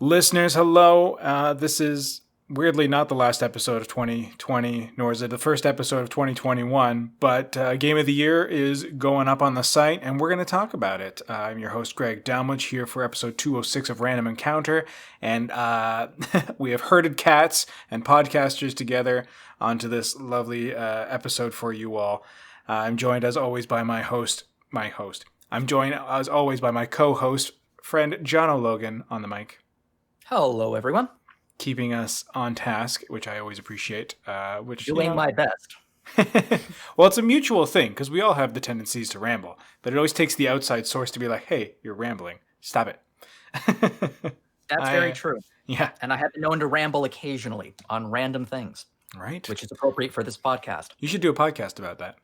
Listeners, hello. This is weirdly not the last episode of 2020, nor is it the first episode of 2021, but Game of the Year is going up on the site, and we're going to talk about it. I'm your host, Greg Dalmudge, here for episode 206 of Random Encounter, and we have herded cats and podcasters together onto this lovely episode for you all. I'm joined, as always, by I'm joined, as always, by my co-host, friend John O'Logan on the mic. Hello, everyone. Keeping us on task, which I always appreciate. Doing my best. Well, it's a mutual thing, because we all have the tendencies to ramble, but it always takes the outside source to be like, hey, you're rambling. Stop it. That's very true. Yeah. And I have been known to ramble occasionally on random things. Right. Which is appropriate for this podcast. You should do a podcast about that.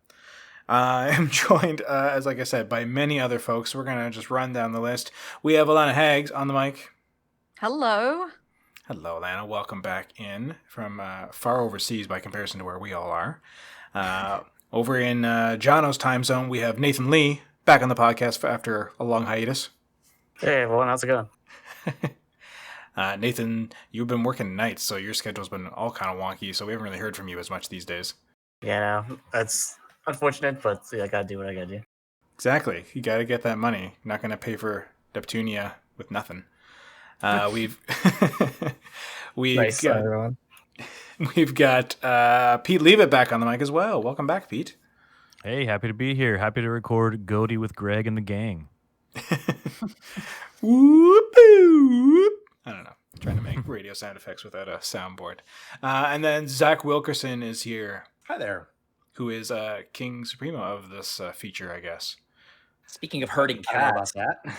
I'm joined, as like I said, by many other folks. We're going to just run down the list. We have Alana Hags on the mic. Hello. Hello, Alana. Welcome back in from far overseas by comparison to where we all are. Over in Jono's time zone, we have Nathan Lee back on the podcast after a long hiatus. Hey, everyone. How's it going? Nathan, you've been working nights, so your schedule's been all kind of wonky, so we haven't really heard from you as much these days. Yeah, that's unfortunate, but I gotta do what I gotta do. Exactly. You gotta get that money. Not gonna pay for Neptunia with nothing. We've Nice, got, everyone. We've got Pete Leavitt back on the mic as well. Welcome back, Pete. Hey, happy to be here. Happy to record Goaty with Greg and the gang. Whoop-oo. I don't know. I'm trying to make radio sound effects without a soundboard. And then Zach Wilkerson is here. Hi there. Who is King Supremo of this feature, I guess. Speaking of herding I don't know cats, about that,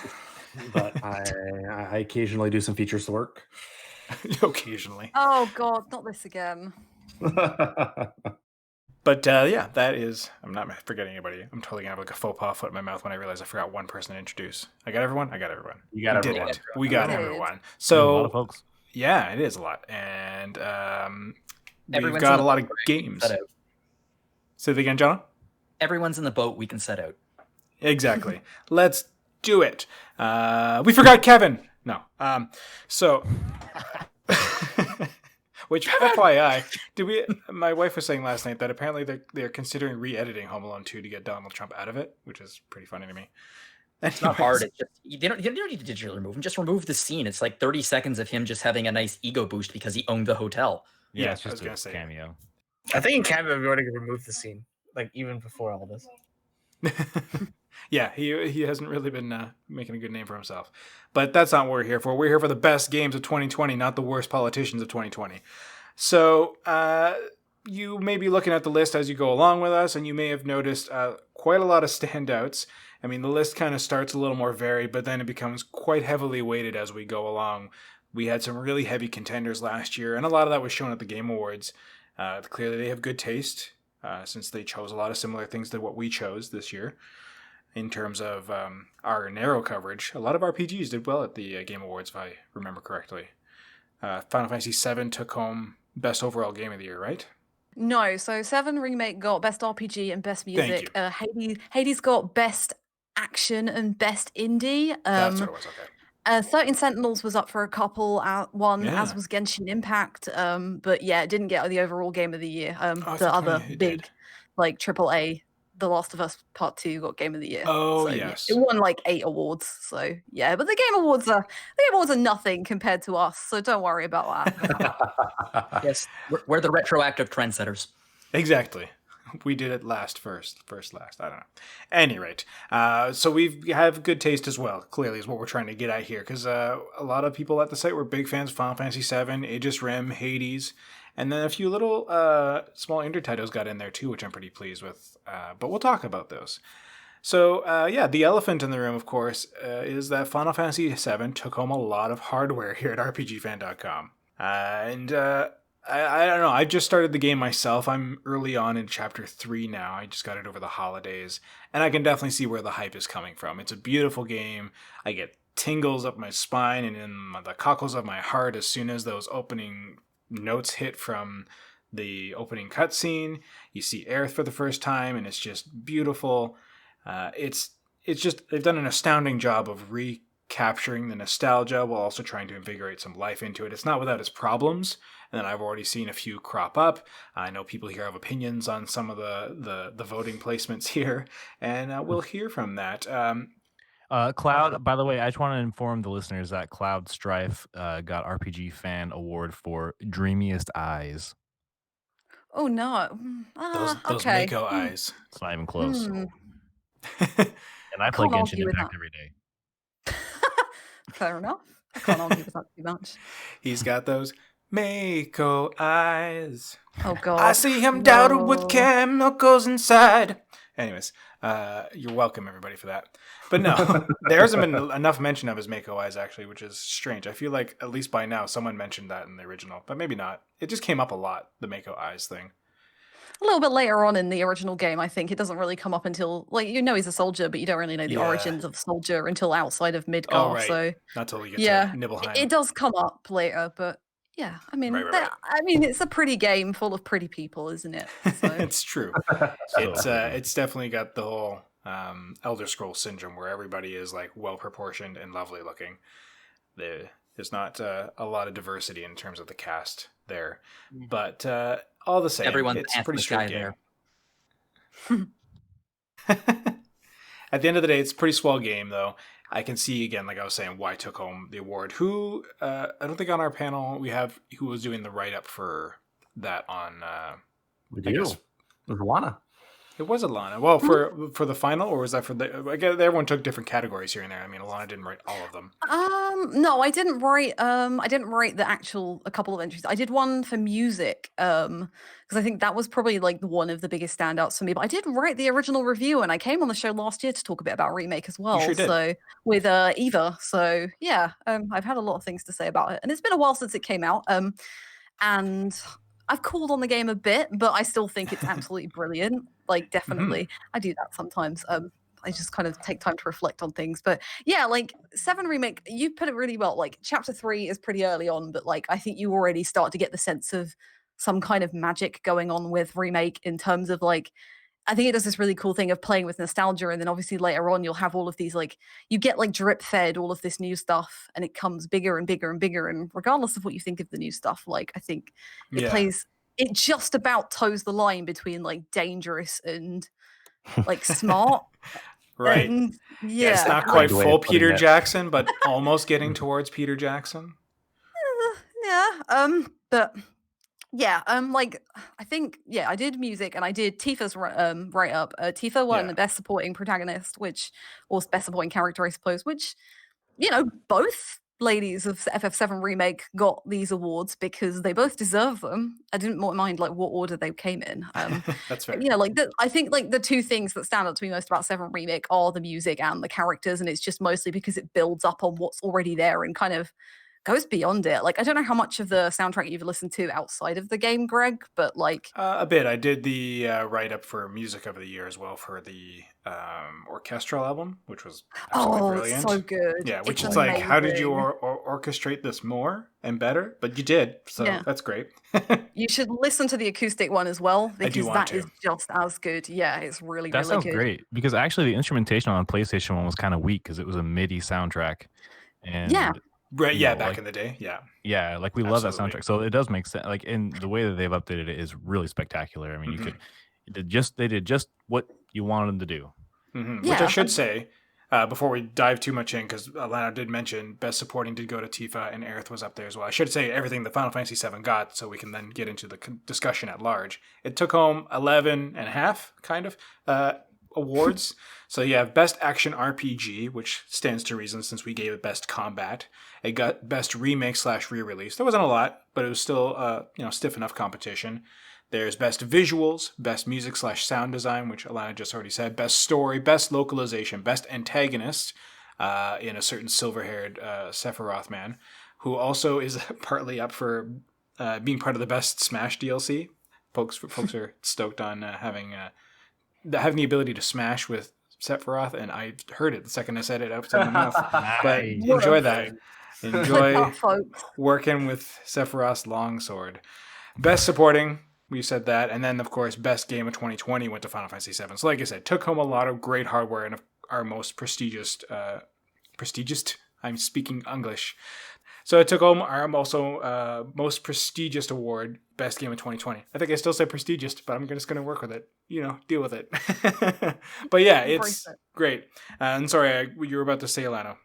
but I occasionally do some features work. Occasionally. Oh God, not this again. But yeah, that is. I'm not forgetting anybody. I'm totally gonna have like a faux pas foot in my mouth when I realize I forgot one person to introduce. I got everyone. You got everyone. We got Okay. everyone. A So lot of folks. yeah, it is a lot, and we've Everyone's got in a the lot of boat. games. Set out. Say that again, John. Everyone's in the boat. We can set out. Exactly. Let's do it. We forgot Kevin. No. So. Which, FYI, my wife was saying last night that apparently they're considering re-editing Home Alone 2 to get Donald Trump out of it, which is pretty funny to me. It's not hard. It's just, you don't need to digitally remove him. Just remove the scene. It's like 30 seconds of him just having a nice ego boost because he owned the hotel. Yeah, It's I was just gonna a say. cameo. I think in Canada we already removed the scene, like even before all this. Yeah, he hasn't really been making a good name for himself. But that's not what we're here for. We're here for the best games of 2020, not the worst politicians of 2020. So you may be looking at the list as you go along with us, and you may have noticed quite a lot of standouts. I mean, the list kind of starts a little more varied, but then it becomes quite heavily weighted as we go along. We had some really heavy contenders last year, and a lot of that was shown at the Game Awards. Clearly, they have good taste, since they chose a lot of similar things to what we chose this year. In terms of our narrow coverage, a lot of RPGs did well at the Game Awards, if I remember correctly. Final Fantasy VII took home Best Overall Game of the Year, right? No, so 7 Remake got Best RPG and Best Thank Music. Hades got Best Action and Best Indie. That's what it was, okay. 13 Sentinels was up for a couple, one, Yeah. as was Genshin Impact. But yeah, it didn't get the overall Game of the Year. I The thought other it big, did. like AAA, The Last of Us Part 2 got Game of the Year. Oh, So, yeah, yes. it won like 8 awards. So yeah, but the Game Awards are nothing compared to us. So don't worry about that. Yes, we're the retroactive trendsetters. Exactly. We did it first last. I don't know. Any rate, so we have good taste as well, clearly, is what we're trying to get at here, because a lot of people at the site were big fans of Final Fantasy VII, Aegis Rim, Hades, and then a few little small indie titles got in there too, which I'm pretty pleased with, but we'll talk about those. So, yeah, the elephant in the room, of course, is that Final Fantasy VII took home a lot of hardware here at RPGFan.com. I don't know. I just started the game myself. I'm early on in Chapter 3 now. I just got it over the holidays. And I can definitely see where the hype is coming from. It's a beautiful game. I get tingles up my spine and in the cockles of my heart as soon as those opening notes hit from the opening cutscene. You see Aerith for the first time, and it's just beautiful. It's just, they've done an astounding job of capturing the nostalgia while also trying to invigorate some life into it. It's not without its problems, and then I've already seen a few crop up. I know people here have opinions on some of the voting placements here, and we'll hear from that. Cloud, by the way, I just want to inform the listeners that Cloud Strife got RPG Fan Award for Dreamiest Eyes. Oh no. Those Okay. Mako eyes. It's not even close. Hmm. And I play Can't Genshin argue with Impact that. every day. Fair enough. I can't argue with that too much. He's got those Mako eyes. Oh god. I see him doubted with No. chemicals inside. Anyways, you're welcome, everybody, for that. But no, there hasn't been enough mention of his Mako eyes, actually, which is strange. I feel like, at least by now, someone mentioned that in the original, but maybe not. It just came up a lot, the Mako eyes thing. A little bit later on in the original game, I think. It doesn't really come up until, like, you know he's a soldier, but you don't really know the Yeah. origins of the soldier until outside of Midgar. Oh, right. So Not till we get yeah, to Nibelheim. it does come up later, but yeah, I mean, Right. I mean, it's a pretty game full of pretty people, isn't it? So It's true. It's definitely got the whole Elder Scrolls syndrome where everybody is like well proportioned and lovely looking. There's not a lot of diversity in terms of the cast there, but all the same, Everyone's it's a an pretty handsome straight guy game. At the end of the day, it's a pretty swell game, though. I can see again, like I was saying, why it took home the award. Who I don't think on our panel we have who was doing the write up for that on. We I do. guess- With Lana. It was Alana. Well, for the final, or was that for the? I guess everyone took different categories here and there. I mean, Alana didn't write all of them. no, I didn't write the actual a couple of entries. I did one for music, because I think that was probably like one of the biggest standouts for me. But I did write the original review, and I came on the show last year to talk a bit about remake as well. sure did. So with Eva. So yeah, I've had a lot of things to say about it, and it's been a while since it came out. And I've called on the game a bit, but I still think it's absolutely brilliant. Like, definitely. I do that sometimes. I just kind of take time to reflect on things. But yeah, like 7 Remake, you put it really well. Like, chapter 3 is pretty early on, but like, I think you already start to get the sense of some kind of magic going on with Remake in terms of like, I think it does this really cool thing of playing with nostalgia. And then obviously later on, you'll have all of these, like, you get like drip fed all of this new stuff and it comes bigger and bigger and bigger. And regardless of what you think of the new stuff, like, I think it just about toes the line between like dangerous and like smart. Right. And, Yeah, it's not Great quite way of full putting Peter it. Jackson, but almost getting towards Peter Jackson. yeah. But yeah, like I think I did music and I did Tifa's write up. Tifa won Yeah. the best supporting protagonist, or best supporting character, I suppose. Which, you know, both ladies of FF7 remake got these awards because they both deserve them. I didn't mind like what order they came in. That's fair. You know, like I think like the two things that stand out to me most about 7 remake are the music and the characters, and it's just mostly because it builds up on what's already there and kind of goes beyond it. Like, I don't know how much of the soundtrack you've listened to outside of the game, Greg, but like A bit. I did the write up for Music of the Year as well for the orchestral album, which was absolutely brilliant. so good. Yeah, which It's is like, how did you amazing. orchestrate this more and better? But you did, so Yeah. that's great. You should listen to the acoustic one as well because want that to. is just as good. Yeah, it's really, That really sounds good. great because actually the instrumentation on the PlayStation one was kind of weak because it was a MIDI soundtrack. And Right, you yeah, know, back like- in the day, yeah. yeah, like we love that Absolutely. soundtrack. So it does make sense. Like, and the way that they've updated it is really spectacular. I mean, Mhm. they did just what you wanted them to do. Which Yeah, I should say, before we dive too much in, because Alana did mention Best Supporting did go to Tifa, and Aerith was up there as well. I should say everything that Final Fantasy VII got, so we can then get into the discussion at large. It took home 11 and a half, kind of, awards. So you have Best Action RPG, which stands to reason since we gave it Best Combat. It got Best Remake / Re-Release. There wasn't a lot, but it was still, stiff enough competition. There's Best Visuals, Best Music / Sound Design, which Alana just already said. Best Story, Best Localization, Best Antagonist in a certain silver-haired Sephiroth man, who also is partly up for being part of the Best Smash DLC. Folks are stoked on having the ability to smash with Sephiroth, and I heard it the second I said it out of my mouth. But Nice. enjoy that. Click Enjoy that, folks. working with Sephiroth's longsword. Best Supporting, we said that. And then, of course, Best Game of 2020 went to Final Fantasy VII. So like I said, took home a lot of great hardware and our most prestigious, I'm speaking English. So it took home our also most prestigious award, best game of 2020. I think I still say prestigious, but I'm just going to work with it. Deal with it. But yeah, Embrace it's it. great. And sorry, you were about to say, Alano.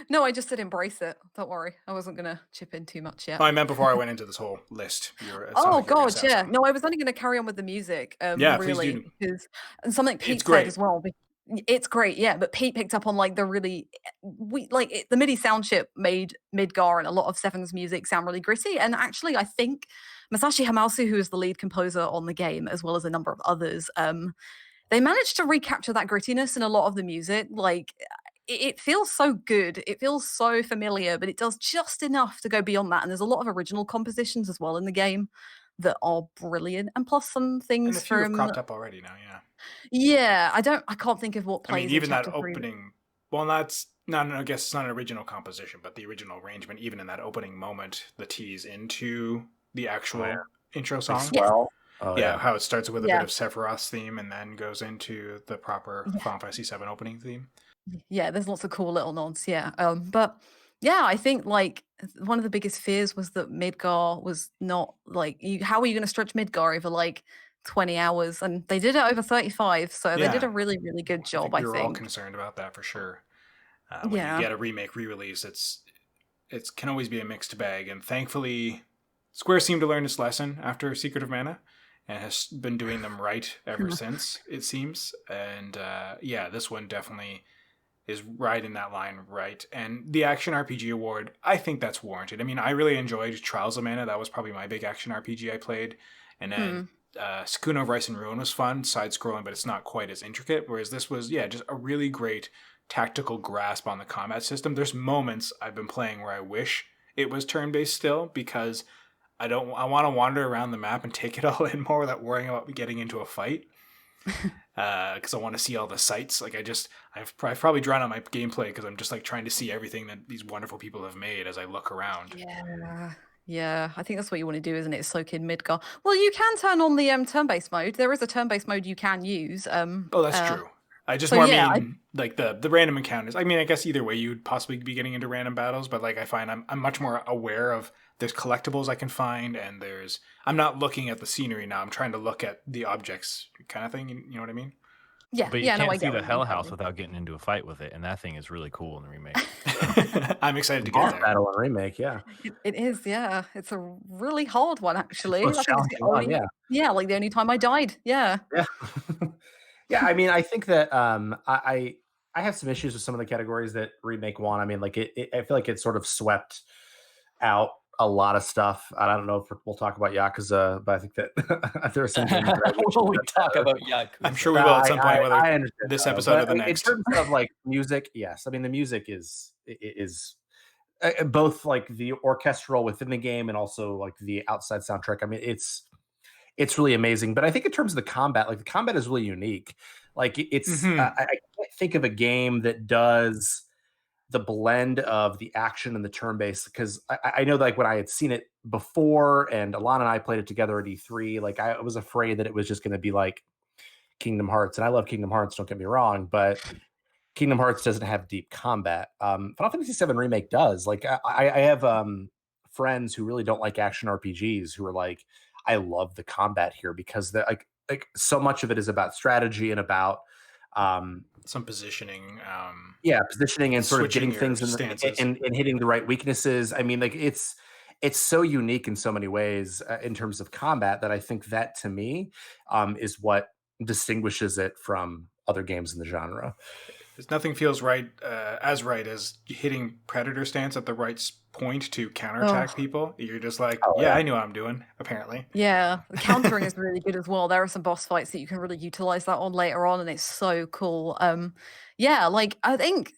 No, I just said embrace it. Don't worry. I wasn't going to chip in too much yet. Oh, I meant before I went into this whole list. It sounded Oh like you were gonna God, say yeah. something. No, I was only going to carry on with the music. Yeah, please Really, do. because and something Pete It's said great. as well. It's great, yeah. But Pete picked up on like the really, the MIDI sound chip made Midgar and a lot of Seven's music sound really gritty. And actually, I think Masashi Hamausu, who is the lead composer on the game, as well as a number of others, they managed to recapture that grittiness in a lot of the music. Like it feels so good. It feels so familiar, but it does just enough to go beyond that. And there's a lot of original compositions as well in the game that are brilliant. And plus some And a things few have from cropped up already now, yeah. yeah, I can't think of what I mean, plays in even that chapter 3. opening. Well, that's no. I guess it's not an original composition, but the original arrangement. Even in that opening moment, the tease into the actual intro song. Swell. Oh, Yeah, how it starts with a Yeah. bit of Sephiroth's theme and then goes into the proper Yeah. Final Fantasy VII opening theme. Yeah, there's lots of cool little nods. Yeah, but yeah, I think like one of the biggest fears was that Midgar was not like how are you going to stretch Midgar over like 20 hours? And they did it over 35, so they did Yeah. a really, really good job. we were all concerned about that for sure. When Yeah. you get a remake re-release, it can always be a mixed bag, and thankfully, Square seemed to learn its lesson after Secret of Mana, and has been doing them right ever since, it seems. And yeah, this one definitely is right in that line, right? And the Action RPG Award, I think that's warranted. I mean, I really enjoyed Trials of Mana. That was probably my big action RPG I played. And then Sakuna of Rice and Ruin was fun, side-scrolling, but it's not quite as intricate. Whereas this was, just a really great tactical grasp on the combat system. There's moments I've been playing where I wish it was turn-based still, because I want to wander around the map and take it all in more without worrying about getting into a fight. Because I want to see all the sights. Like I've probably drawn out my gameplay because I'm just like trying to see everything that these wonderful people have made as I look around. Yeah, I think that's what you want to do, isn't it? Soak in Midgar. Well, you can turn on the turn-based mode. There is a turn-based mode you can use. Oh, that's true. I just so more yeah, mean like the random encounters. I mean, I guess either way you'd possibly be getting into random battles, but like I find I'm much more aware of there's collectibles I can find, and I'm not looking at the scenery now. I'm trying to look at the objects, kind of thing. You know what I mean? Yeah, But you yeah, can't no, I see get the what you Hell mean, House totally. without getting into a fight with it, and that thing is really cool in the remake. I'm excited to get Boss there. battle and remake, yeah. It is, yeah. It's a really hard one, actually. Most I think it's the challenging one, yeah, like the only time I died. Yeah. Yeah. Yeah, I mean, I think that I have some issues with some of the categories that remake won. I mean, like I feel like it sort of swept out a lot of stuff. I don't know if we'll talk about Yakuza, but I think that there are some games that I wish Will we had talk better. about Yakuza? I'm sure we will at some point, whether I understand this that, episode or but the next. In terms of like music, yes. I mean, the music is both like the orchestral within the game and also like the outside soundtrack. I mean, it's really amazing. But I think in terms of the combat, like the combat is really unique. Like it's I can't think of a game that does the blend of the action and the turn-based, because I know that like when I had seen it before and Alana and I played it together at E3, like I was afraid that it was just going to be like Kingdom Hearts, and I love Kingdom Hearts, don't get me wrong, but Kingdom Hearts doesn't have deep combat. Final Fantasy VII Remake does. Like I have friends who really don't like action RPGs who are like, I love the combat here because like so much of it is about strategy and about some positioning. Positioning and sort of switching getting things stances. and hitting the right weaknesses. I mean, like it's so unique in so many ways in terms of combat that I think that to me is what distinguishes it from other games in the genre. Nothing feels right as hitting predator stance at the right point to counterattack people. You're just like, I knew what I'm doing, apparently. Yeah, the countering is really good as well. There are some boss fights that you can really utilize that on later on, and it's so cool. Yeah, like I think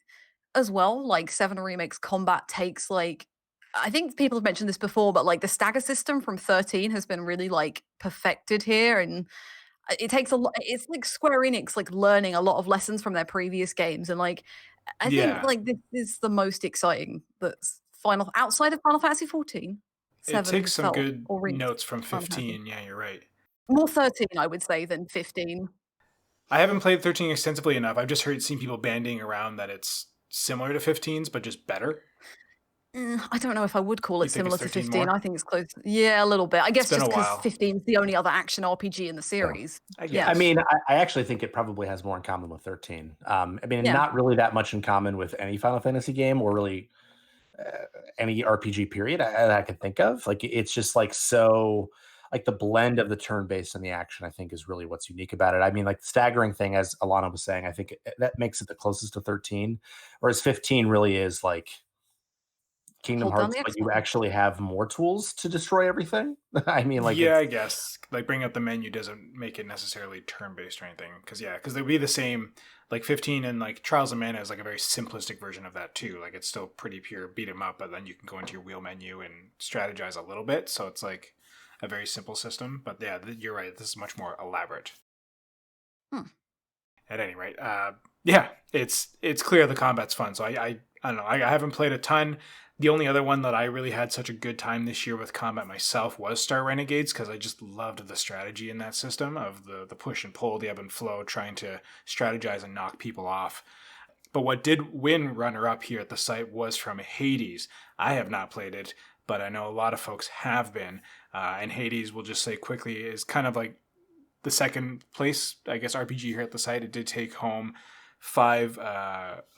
as well, like 7 Remakes combat takes like I think people have mentioned this before, but like the stagger system from 13 has been really like perfected here, and it takes a lot. It's like Square Enix like learning a lot of lessons from their previous games, and like I think like this is the most exciting that's outside of Final Fantasy 14. It takes some felt good or reached notes from Final Fantasy. 15. Yeah, you're right. More 13, I would say, than 15. I haven't played 13 extensively enough. I've just seen people bandying around that it's similar to 15's, but just better? I don't know if I would call You it think similar it's to 13 15. more? I think it's close. Yeah, a little bit. I guess been just a because while. 15 is the only other action RPG in the series. I Yeah. I guess. mean, I actually think it probably has more in common with 13. I mean, Yeah. not really that much in common with any Final Fantasy game or really any RPG period I can think of. Like, it's just like so, like the blend of the turn-based and the action, I think, is really what's unique about it. I mean, like the staggering thing, as Alana was saying, I think that makes it the closest to 13, whereas 15 really is like Kingdom Hold down Hearts, the but X you button. actually have more tools to destroy everything. I mean, like, yeah, it's, I guess. Like, bringing up the menu doesn't make it necessarily turn-based or anything. Because they'd be the same. Like, 15 and, like, Trials of Mana is, like, a very simplistic version of that, too. Like, it's still pretty pure beat 'em up, but then you can go into your wheel menu and strategize a little bit. So it's, like, a very simple system. But, yeah, you're right. This is much more elaborate. At any rate, yeah, it's clear the combat's fun. So I don't know. I haven't played a ton. The only other one that I really had such a good time this year with combat myself was Star Renegades, because I just loved the strategy in that system of the push and pull, the ebb and flow, trying to strategize and knock people off. But what did win runner-up here at the site was from Hades. I have not played it, but I know a lot of folks have been. And Hades, we'll just say quickly, is kind of like the second place, I guess, RPG here at the site. It did take home 5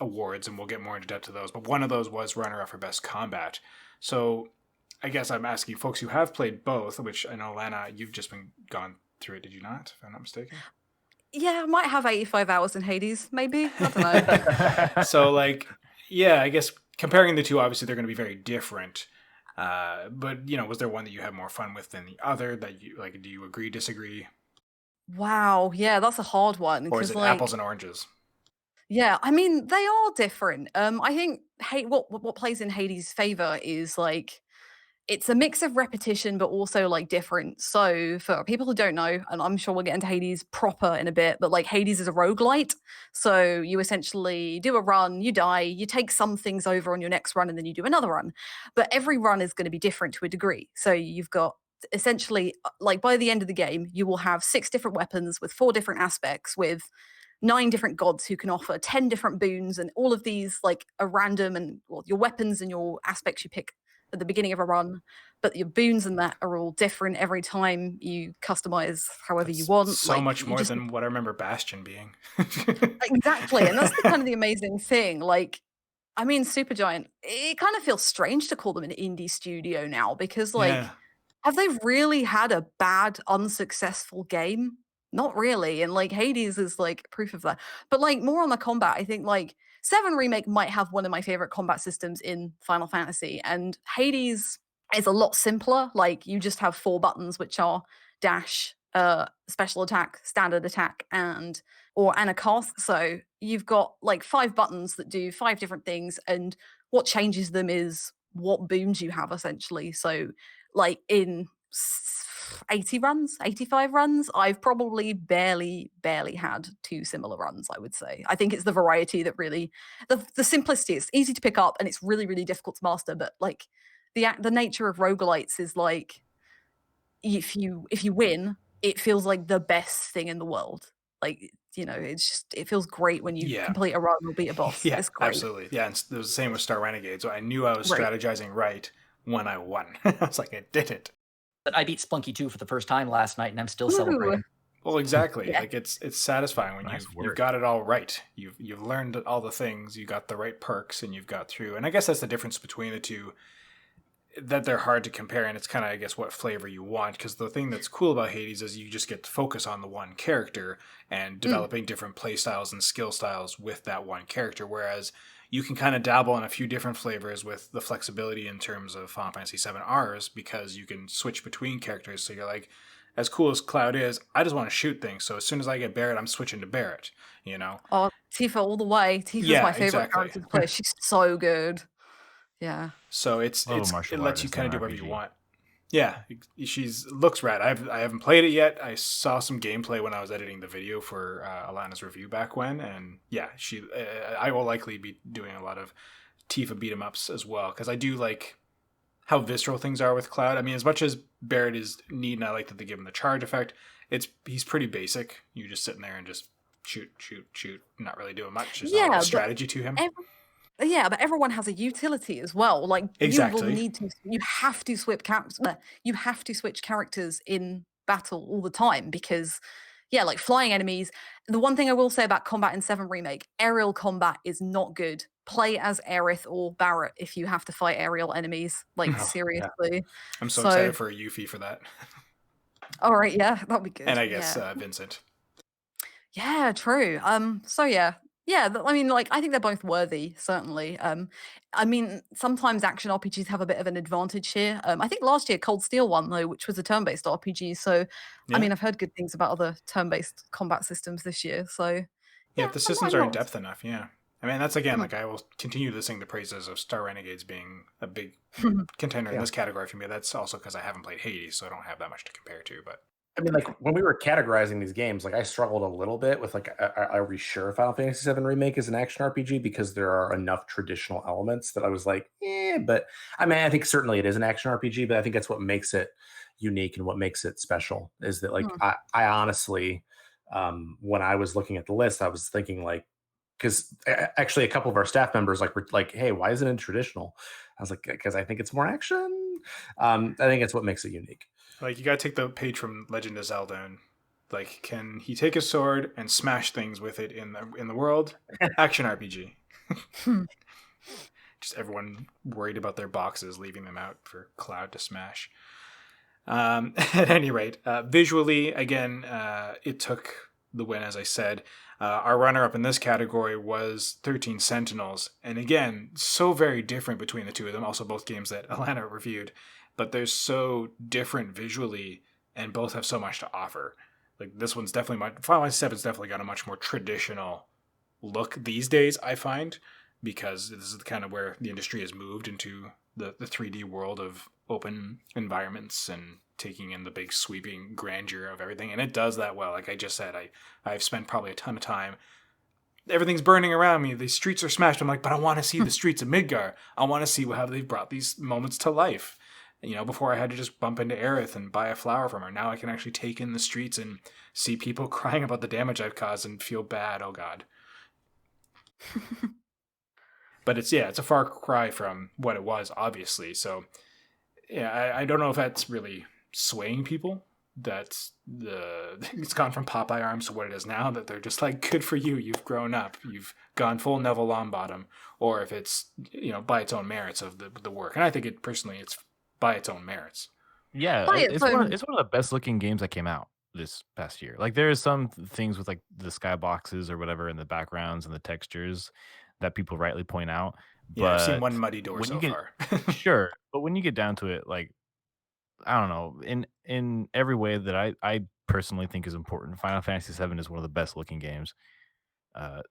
awards, and we'll get more into depth to those. But one of those was runner-up for best combat. So I guess I'm asking folks who have played both, which I know, Lana, you've just been gone through it. Did you not, if I'm not mistaken? Yeah, I might have 85 hours in Hades, maybe. I don't know. So, like, yeah, I guess comparing the two, obviously they're going to be very different. But, was there one that you had more fun with than the other? That you like? Do you agree, disagree? Wow. Yeah, that's a hard one. Or is it apples and oranges? Yeah, I mean, they are different. I think what plays in Hades' favor is like it's a mix of repetition but also like different. So for people who don't know, and I'm sure we'll get into Hades proper in a bit, but like Hades is a roguelite. So you essentially do a run, you die, you take some things over on your next run, and then you do another run. But every run is going to be different to a degree. So you've got essentially like by the end of the game, you will have 6 different weapons with 4 different aspects with 9 different gods who can offer 10 different boons, and all of these like are random, and well, your weapons and your aspects you pick at the beginning of a run, but your boons and that are all different every time you customize however you want. So like, much more than what I remember Bastion being. Exactly, and that's the kind of the amazing thing. Like, I mean, Supergiant, it kind of feels strange to call them an indie studio now, because like, Yeah. have they really had a bad, unsuccessful game? Not really. And like Hades is like proof of that. But like more on the combat, I think like 7 Remake might have one of my favorite combat systems in Final Fantasy. And Hades is a lot simpler. Like you just have 4 buttons, which are dash, special attack, standard attack, and a cast. So you've got like 5 buttons that do 5 different things, and what changes them is what boons you have essentially. So like in 80 runs, 85 runs, I've probably barely had 2 similar runs, I would say. I think it's the variety that really, the simplicity. It's easy to pick up and it's really, really difficult to master, but like the nature of roguelites is like, if you win, it feels like the best thing in the world. Like, it's just, it feels great when you complete a run or beat a boss. Yeah, It's great. absolutely. Yeah, and it was the same with Star Renegades. So I knew I was Right. strategizing right when I won. I was like, I did it. But I beat Splunky 2 for the first time last night, and I'm still Ooh. celebrating. Well, exactly. Yeah. Like it's satisfying when Nice you've work. got it all right. You've learned all the things. You got the right perks, and you've got through. And I guess that's the difference between the two. That they're hard to compare, and it's kind of, I guess, what flavor you want. Because the thing that's cool about Hades is you just get to focus on the one character and developing different play styles and skill styles with that one character. Whereas you can kind of dabble in a few different flavors with the flexibility in terms of Final Fantasy VII Rs, because you can switch between characters. So you're like, as cool as Cloud is, I just want to shoot things. So as soon as I get Barret, I'm switching to Barret. Oh, Tifa all the way. Tifa's Yeah, my favorite exactly. character to play. She's so good. Yeah. So it martial lets you artist kind of in do whatever you RPG. want. Yeah, she's looks rad. I haven't played it yet. I saw some gameplay when I was editing the video for Alana's review back when, and yeah, I will likely be doing a lot of Tifa beat 'em ups as well, because I do like how visceral things are with Cloud. I mean, as much as Barret is neat, and I like that they give him the charge effect, he's pretty basic. You're just sitting there and just shoot, not really doing much. There's not a lot of but strategy to him. Yeah, but everyone has a utility as well. Like Exactly. you have to switch characters. You have to switch characters in battle all the time because, yeah, like flying enemies. The one thing I will say about combat in 7 Remake, aerial combat is not good. Play as Aerith or Barrett if you have to fight aerial enemies. Like Oh, yeah. seriously. I'm so So- excited for a Yuffie for that. All right, yeah, that'd be good. And I guess yeah. Vincent. Yeah, true. So yeah. I mean, like, I think they're both worthy, certainly. I mean, sometimes action RPGs have a bit of an advantage here. I think last year Cold Steel won though, which was a turn-based RPG. So, Yeah. I mean, I've heard good things about other turn-based combat systems this year. So, Yeah, if the I'm systems are in not- depth enough, yeah. I mean, that's again, Mm. like I will continue to sing the praises of Star Renegades being a big contender in Yeah. this category for me. That's also because I haven't played Hades, so I don't have that much to compare to. But I mean, like when we were categorizing these games, like I struggled a little bit with like, are we sure Final Fantasy VII Remake is an action RPG because there are enough traditional elements that I was like, but I mean, I think certainly it is an action RPG, but I think that's what makes it unique and what makes it special is that like, I honestly, when I was looking at the list, I was thinking like, because actually a couple of our staff members like were like, hey, why isn't it traditional? I was like, because I think it's more action. I think it's what makes it unique. like, you gotta take the page from Legend of Zelda and like, can he take his sword and smash things with it in the world? Action RPG. Just everyone worried about their boxes, leaving them out for Cloud to smash. At any rate, visually, again, it took the win, as I said. Our runner-up in this category was 13 Sentinels. And again, so very different between the two of them. Also, both games that Alana reviewed. But they're so different visually, and both have so much to offer. Like, this one's definitely Final Fantasy VII's definitely got a much more traditional look these days, I find, because this is kind of where the industry has moved into the 3D world of open environments and taking in the big sweeping grandeur of everything. And it does that well. Like I just said, I've spent probably a ton of time. Everything's burning around me. The streets are smashed. I'm like, but I want to see the streets of Midgar. I want to see how they've brought these moments to life. You know, before I had to just bump into Aerith and buy a flower from her. Now I can actually take in the streets and see people crying about the damage I've caused and feel bad. Oh, God. But it's a far cry from what it was, obviously. So, yeah, I don't know if that's really swaying people. That's it's gone from Popeye arms to what it is now, that they're just like, good for you, you've grown up, you've gone full Neville Longbottom, or if it's, by its own merits of the work. And I think it's by its own merits. Yeah, it's one of the best looking games that came out this past year. Like there are some things with like the skyboxes or whatever in the backgrounds and the textures that people rightly point out. Yeah, I've seen one muddy door so far. Sure, but when you get down to it, like I don't know, in every way that I personally think is important, Final Fantasy VII is one of the best looking games.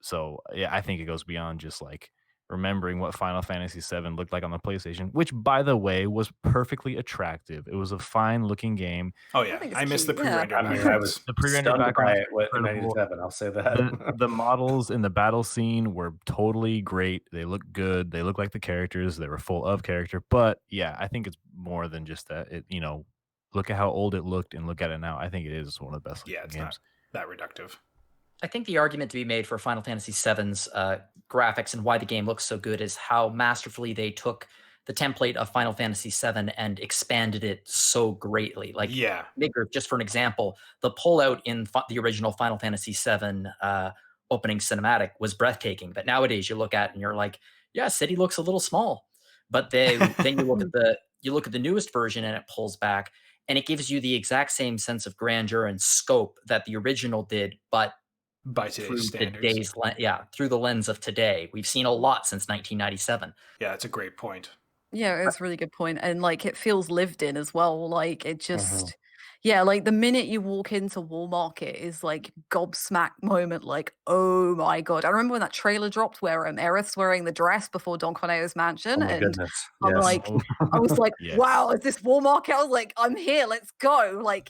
So yeah, I think it goes beyond just like remembering what Final Fantasy VII looked like on the PlayStation, which by the way was perfectly attractive. It was a fine looking game. Oh yeah, I missed the pre-rendered backgrounds. I was the pre-rendered stunned backgrounds. by it in 97, I'll say that. The models in the battle scene were totally great. They look good. They look like the characters. They were full of character. But yeah, I think it's more than just that. It look at how old it looked and look at it now. I think it is one of the best it's games. Not that reductive. I think the argument to be made for Final Fantasy VII's graphics and why the game looks so good is how masterfully they took the template of Final Fantasy VII and expanded it so greatly. Like, Midgar, just for an example, the pullout in the original Final Fantasy VII opening cinematic was breathtaking. But nowadays, you look at it and you're like, yeah, city looks a little small. But then you look at the newest version and it pulls back, and it gives you the exact same sense of grandeur and scope that the original did, but by today's standards. Through the lens of today. We've seen a lot since 1997. Yeah, that's a great point. Yeah, it's a really good point. And like it feels lived in as well. Like it just like the minute you walk into Wall Market is like gobsmack moment, like, oh my God. I remember when that trailer dropped where Aerith's wearing the dress before Don Corneo's mansion. Oh my goodness. I'm like, I was like, wow, is this Wall Market? I was like, I'm here, let's go. Like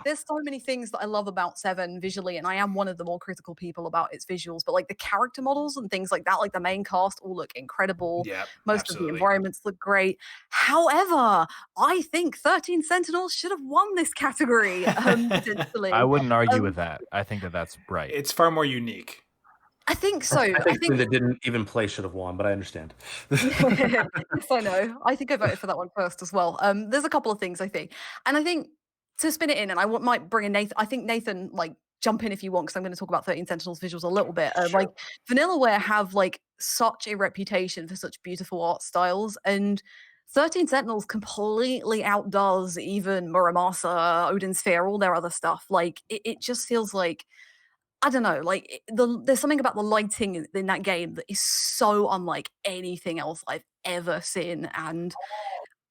there's so many things that I love about 7 visually, and I am one of the more critical people about its visuals, but like the character models and things like that, like the main cast all look incredible. Yeah, most of the environments look great. However, I think 13 Sentinels should have won this category. Potentially. I wouldn't argue with that. I think that's right. It's far more unique. I think so. I I think think that didn't even play should have won, but I understand. yes, I know. I think I voted for that one first as well. There's a couple of things I think, and I think to spin it in, and might bring in Nathan. I think Nathan, like, jump in if you want, because I'm going to talk about 13 Sentinels visuals a little bit. Like, Vanillaware have like such a reputation for such beautiful art styles, and 13 Sentinels completely outdoes even Muramasa, Odin Sphere, all their other stuff. Like, it just feels like, I don't know, like there's something about the lighting in that game that is so unlike anything else I've ever seen, and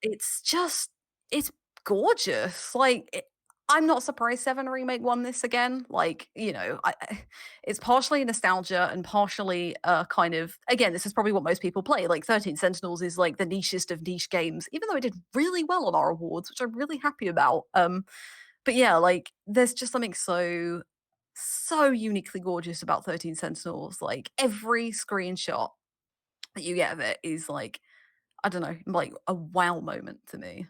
it's gorgeous. Like, I'm not surprised Seven Remake won this again. Like, it's partially nostalgia and partially kind of, again, this is probably what most people play. Like, 13 Sentinels is like the nichest of niche games, even though it did really well on our awards, which I'm really happy about. But yeah, like, there's just something so uniquely gorgeous about 13 Sentinels. Like, every screenshot that you get of it is like, I don't know, like a wow moment to me.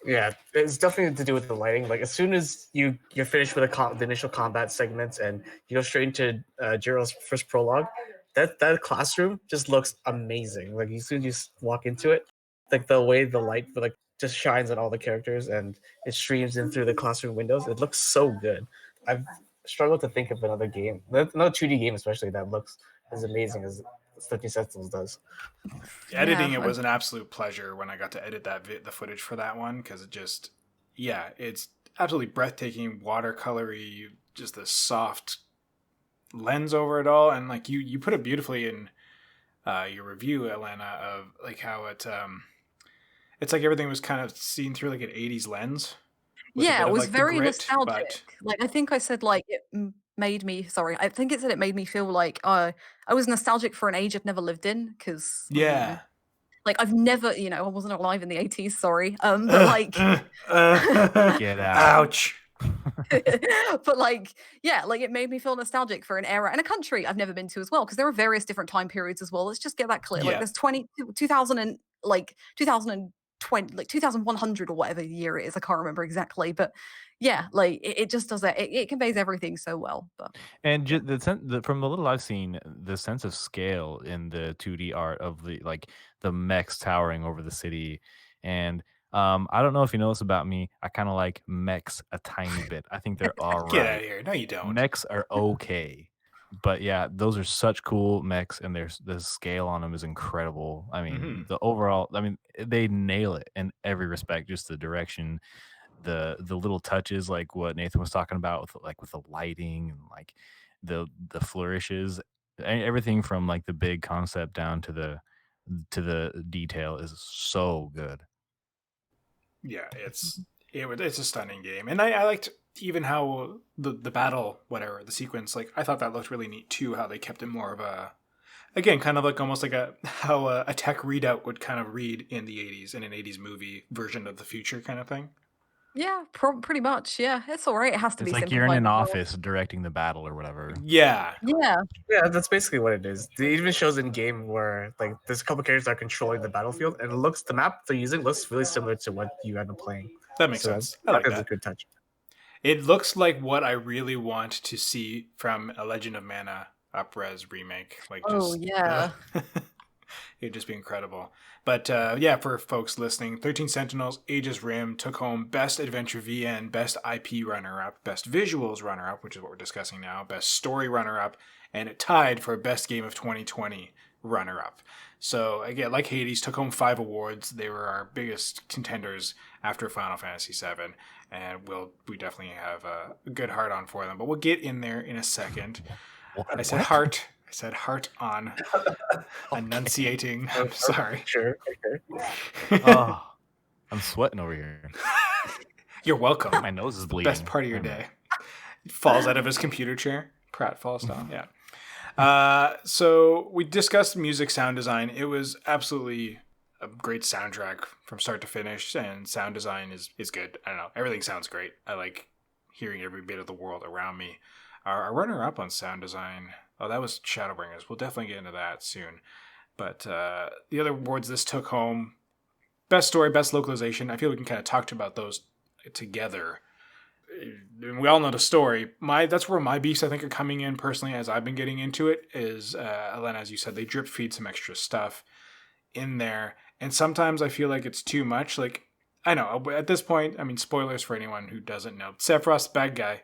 Yeah, it's definitely to do with the lighting. Like, as soon as you're finished with the initial combat segments and you go straight into Jiro's first prologue, that classroom just looks amazing. Like, as soon as you walk into it, like the way the light like just shines on all the characters and it streams in through the classroom windows, it looks so good. I've struggled to think of another game, another 2D game especially, that looks as amazing as 13 Sentinels does. Editing Yeah, it was an absolute pleasure when I got to edit the footage for that one, because it just, yeah, it's absolutely breathtaking, watercolory, just the soft lens over it all, and like you put it beautifully in your review, Elena, of like how it's like everything was kind of seen through like an 80s lens with a yeah, bit it of was like the very grit, nostalgic. but Like, I think I said, like, made me, sorry, I think it said it made me feel like I was nostalgic for an age I've never lived in, because yeah. like, I've never, I wasn't alive in the 80s, sorry. But like Get out. Ouch. but like, yeah, like, it made me feel nostalgic for an era and a country I've never been to as well, because there are various different time periods as well. Let's just get that clear. Like, Yeah. there's 2000 and like 2020, like 2100 or whatever year it is. I can't remember exactly, but yeah, like, it just does that. It conveys everything so well. But And from the little I've seen, the sense of scale in the 2D art of the mechs towering over the city, and I don't know if you know this about me, I kind of like mechs a tiny bit. I think they're all Get out right. of here. No, you don't. Mechs are okay, but yeah, those are such cool mechs, and the scale on them is incredible. I mean, Mhm. the overall, I mean, they nail it in every respect. Just the direction, the little touches, like what Nathan was talking about with the lighting and like the flourishes, everything from like the big concept down to the detail is so good. Yeah, it's a stunning game, and I liked even how the battle, whatever the sequence, like I thought that looked really neat too. How they kept it more of a, again, kind of like almost like how a tech readout would kind of read in the 80s in an 80s movie version of the future kind of thing. yeah, pretty much. Yeah, it's all right. It has to It's be like you're in simplified an as well. office directing the battle or whatever. Yeah, Yeah, Yeah, that's basically what it is. It even shows in game where like there's a couple characters that are controlling the battlefield, and the map they're using looks really similar to what you end up playing. that makes So sense. I like that's a that. good touch. It looks like what I really want to see from a Legend of Mana Upres remake. Like, Oh, just yeah. it'd just be incredible. But yeah, for folks listening, 13 Sentinels, Aegis Rim took home Best Adventure VN, Best IP runner-up, Best Visuals runner-up, which is what we're discussing now, Best Story runner-up, and it tied for Best Game of 2020 runner-up. So again, like Hades, took home 5 awards. They were our biggest contenders after Final Fantasy VII, and we definitely have a good heart on for them. But we'll get in there in a second. I said heart. I said heart on. Enunciating. I'm sorry. Sure. Oh, I'm sweating over here. You're welcome. My nose is bleeding. Best part of your Never mind. day. He falls out of his computer chair. Pratfall style. Yeah. So we discussed music sound design. It was absolutely a great soundtrack from start to finish, and sound design is good. I don't know. Everything sounds great. I like hearing every bit of the world around me. Our runner-up on sound design, that was Shadowbringers. We'll definitely get into that soon. But the other awards this took home, Best Story, Best Localization. I feel we can kind of talk about those together. we all know the story. That's where my beefs I think are coming in personally as I've been getting into it is Elena, as you said, they drip feed some extra stuff in there, and sometimes I feel like it's too much. Like I know at this point, I mean, spoilers for anyone who doesn't know, Sephiroth's the bad guy.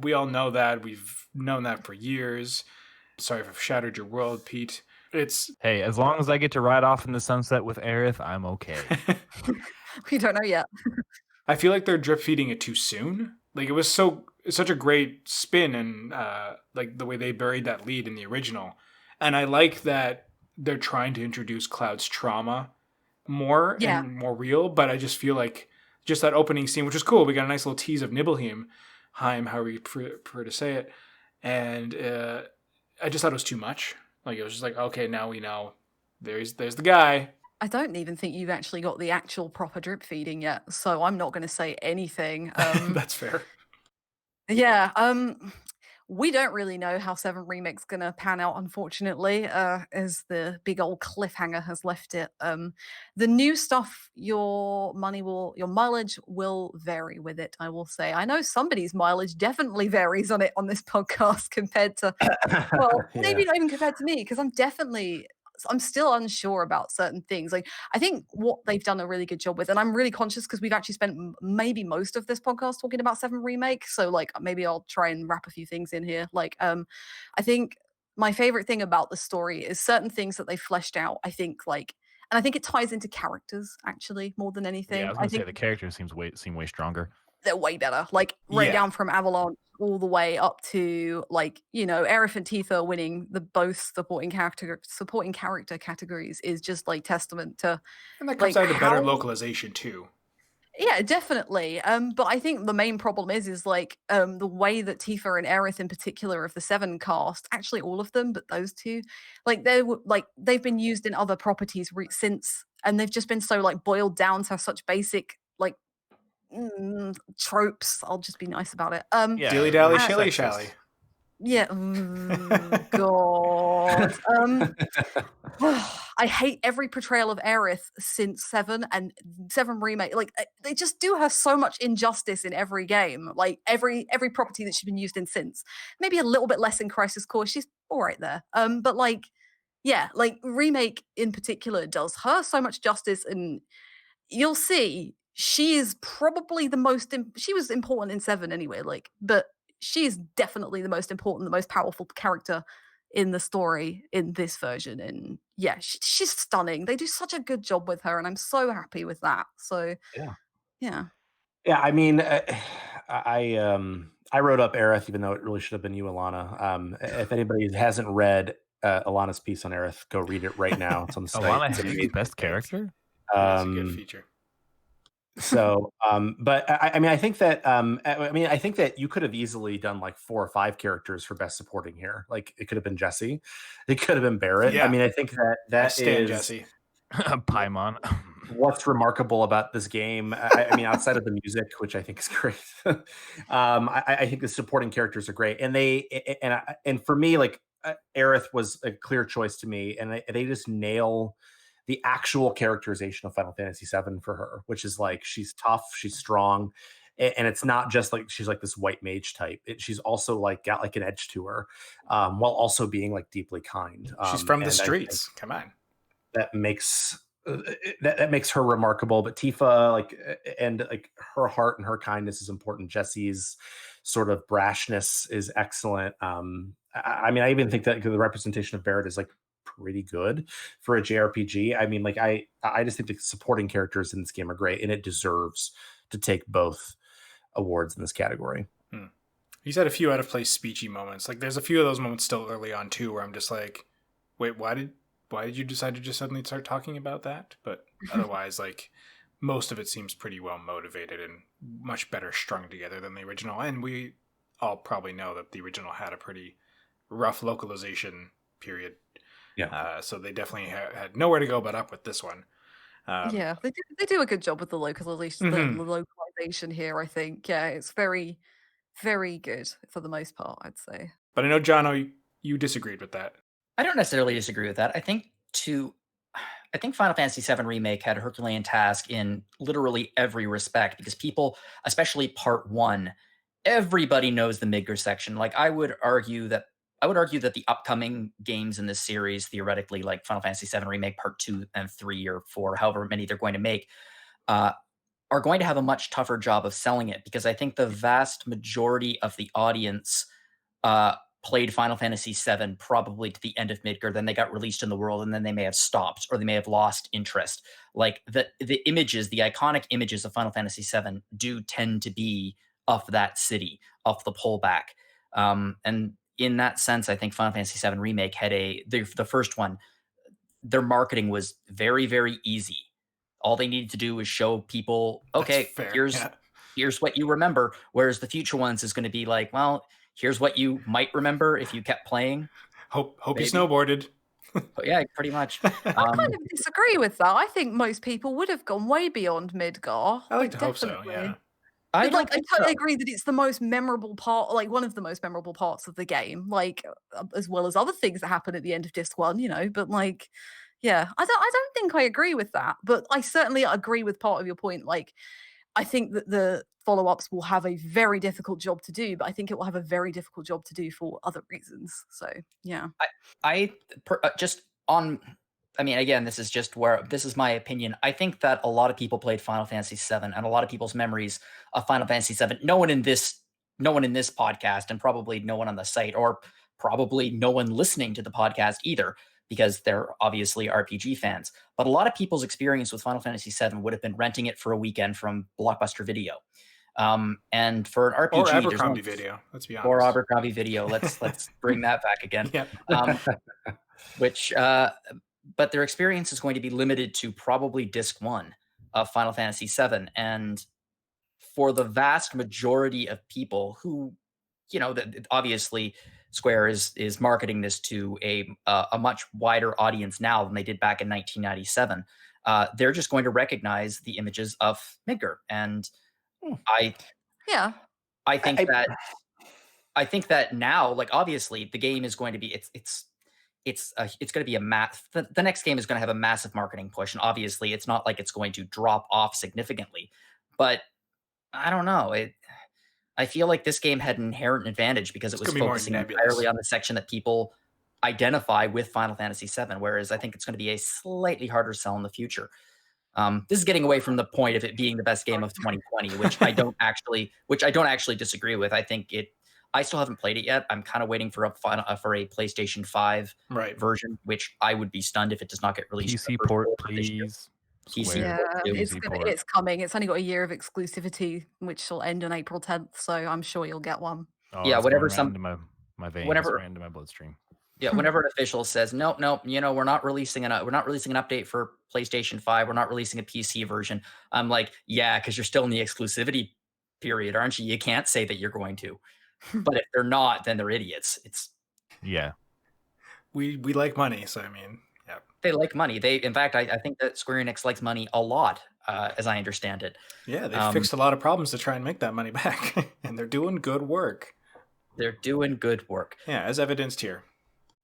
We all know that. We've known that for years. Sorry if I've shattered your world, Pete. It's Hey, as long as I get to ride off in the sunset with Aerith, I'm okay. We don't know yet. I feel like they're drip feeding it too soon. Like it's such a great spin and like the way they buried that lead in the original. And I like that they're trying to introduce Cloud's trauma more Yeah. and more real, but I just feel like just that opening scene, which is cool. We got a nice little tease of Nibelheim, however you prefer to say it. And I just thought it was too much. Like it was just like, okay, now we know there's the guy. I don't even think you've actually got the actual proper drip feeding yet, so I'm not going to say anything. That's fair. Yeah, we don't really know how 7 Remake's gonna pan out, unfortunately, as the big old cliffhanger has left it. The new stuff, your mileage will vary with it, I will say. I know somebody's mileage definitely varies on this podcast compared to, well, maybe not even compared to me, because I'm still unsure about certain things. Like, I think what they've done a really good job with, and I'm really conscious because we've actually spent maybe most of this podcast talking about 7 Remake. So, like, maybe I'll try and wrap a few things in here. Like, I think my favorite thing about the story is certain things that they fleshed out. I think, and I think it ties into characters actually more than anything. Yeah, I was I gonna say think the characters seem way stronger. they're way better. Like right Yeah. down from Avalanche all the way up to Aerith and Tifa winning the both supporting character categories is just like testament to And that comes like down to better how- localization too. Yeah, definitely. But I think the main problem is like the way that Tifa and Aerith in particular of the 7 cast, actually all of them, but those two, they've been used in other properties since, and they've just been so like boiled down to such basic like tropes. I'll just be nice about it. Yeah, Dilly dally, they're shilly sexist. shally. Yeah. God. I hate every portrayal of Aerith since 7 and 7 Remake. Like they just do her so much injustice in every game. Like every property that she's been used in since. Maybe a little bit less in Crisis Core. She's all right there. But like, yeah, like Remake in particular does her so much justice, and you'll see she is probably the most. She was important in 7 anyway. Like, but she's definitely the most important, the most powerful character in the story in this version. And yeah, she's stunning. They do such a good job with her, and I'm so happy with that. So yeah. Yeah, I mean, I wrote up Aerith, even though it really should have been you, Alana. If anybody hasn't read Alana's piece on Aerith, go read it right now. It's on the site. Alana It's Haig's amazing. best character. That's a good feature. So, but I mean, I think that you could have easily done like 4 or 5 characters for best supporting here. Like it could have been Jesse, it could have been Barrett. Yeah. I mean, I think that Stan is Jesse. Paimon. what's remarkable about this game. I mean, outside of the music, which I think is great, I think the supporting characters are great, and and for me, like Aerith was a clear choice to me, and they just nail the actual characterization of Final Fantasy VII for her, which is like she's tough, she's strong, and it's not just like she's like this white mage type. She's also like got like an edge to her, while also being like deeply kind. She's from the and streets. Come on. that makes that makes her remarkable. But Tifa, like, and like her heart and her kindness is important. Jesse's sort of brashness is excellent. I mean, I even think that the representation of Barrett is like pretty good for a JRPG. I mean, like I just think the supporting characters in this game are great, and it deserves to take both awards in this category. He's had a few out of place speechy moments. Like there's a few of those moments still early on too, where I'm just like, wait, why did you decide to just suddenly start talking about that? But otherwise, like most of it seems pretty well motivated and much better strung together than the original. And we all probably know that the original had a pretty rough localization period. Yeah. So they definitely had nowhere to go but up with this one. Yeah, they do a good job with the localization. The localization here, I think. Yeah, it's very, very good for the most part, I'd say. But I know, Jono, you disagreed with that. I don't necessarily disagree with that. I think I think Final Fantasy VII Remake had a Herculean task in literally every respect because people, especially Part 1, everybody knows the Midgar section. Like I would argue that the upcoming games in this series, theoretically, like Final Fantasy VII Remake Part 2 and 3 or 4, however many they're going to make, uh, are going to have a much tougher job of selling it because I think the vast majority of the audience played Final Fantasy VII probably to the end of Midgar, then they got released in the world, and then they may have stopped or they may have lost interest. Like the images, the iconic images of Final Fantasy VII do tend to be of that city, of the pullback. And in that sense, I think Final Fantasy VII Remake had the first one, their marketing was very, very easy. All they needed to do was show people, okay, here's what you remember. Whereas the future ones is going to be like, well, here's what you might remember if you kept playing. Hope you snowboarded. Yeah, pretty much. I kind of disagree with that. I think most people would have gone way beyond Midgar. I like to hope so, yeah. I totally agree that it's the most memorable part, like one of the most memorable parts of the game, like as well as other things that happen at the end of disc 1, you know, but like, yeah, I don't think I agree with that, but I certainly agree with part of your point. Like, I think that the follow-ups will have a very difficult job to do, but I think it will have a very difficult job to do for other reasons. So, yeah. I mean, again, this is my opinion. I think that a lot of people played Final Fantasy VII, and a lot of people's memories of Final Fantasy VII. No one in this podcast, and probably no one on the site, or probably no one listening to the podcast either, because they're obviously RPG fans. But a lot of people's experience with Final Fantasy VII would have been renting it for a weekend from Blockbuster Video. And for an RPG, or Abercrombie Video, let's be honest. Or Abercrombie Video. Let's bring that back again. Yeah. But their experience is going to be limited to probably disc 1 of Final Fantasy VII. And for the vast majority of people who, you know, that obviously Square is marketing this to a much wider audience now than they did back in 1997. They're just going to recognize the images of Midgar, and I think that now, like, obviously the game is going to be it's going to be the next game is going to have a massive marketing push, and obviously it's not like it's going to drop off significantly, but I don't know. I feel like this game had an inherent advantage because it was focusing entirely on the section that people identify with Final Fantasy VII, whereas I think it's going to be a slightly harder sell in the future. This is getting away from the point of it being the best game of 2020, which I don't actually disagree with. I think I still haven't played it yet. I'm kind of waiting for a PlayStation 5 version, which I would be stunned if it does not get released. PC port, please. PC, yeah, it's coming. It's only got a year of exclusivity, which will end on April 10th. So I'm sure you'll get one. Oh, yeah, whenever my veins, right into my bloodstream. Yeah, whenever an official says no, you know, we're not releasing an update for PlayStation 5. We're not releasing a PC version. I'm like, yeah, because you're still in the exclusivity period, aren't you? You can't say that you're going to. But if they're not, then they're idiots. Yeah. We like money, so I mean, yeah. They like money. In fact, I think that Square Enix likes money a lot, as I understand it. Yeah, they fixed a lot of problems to try and make that money back, and they're doing good work. They're doing good work. Yeah, as evidenced here.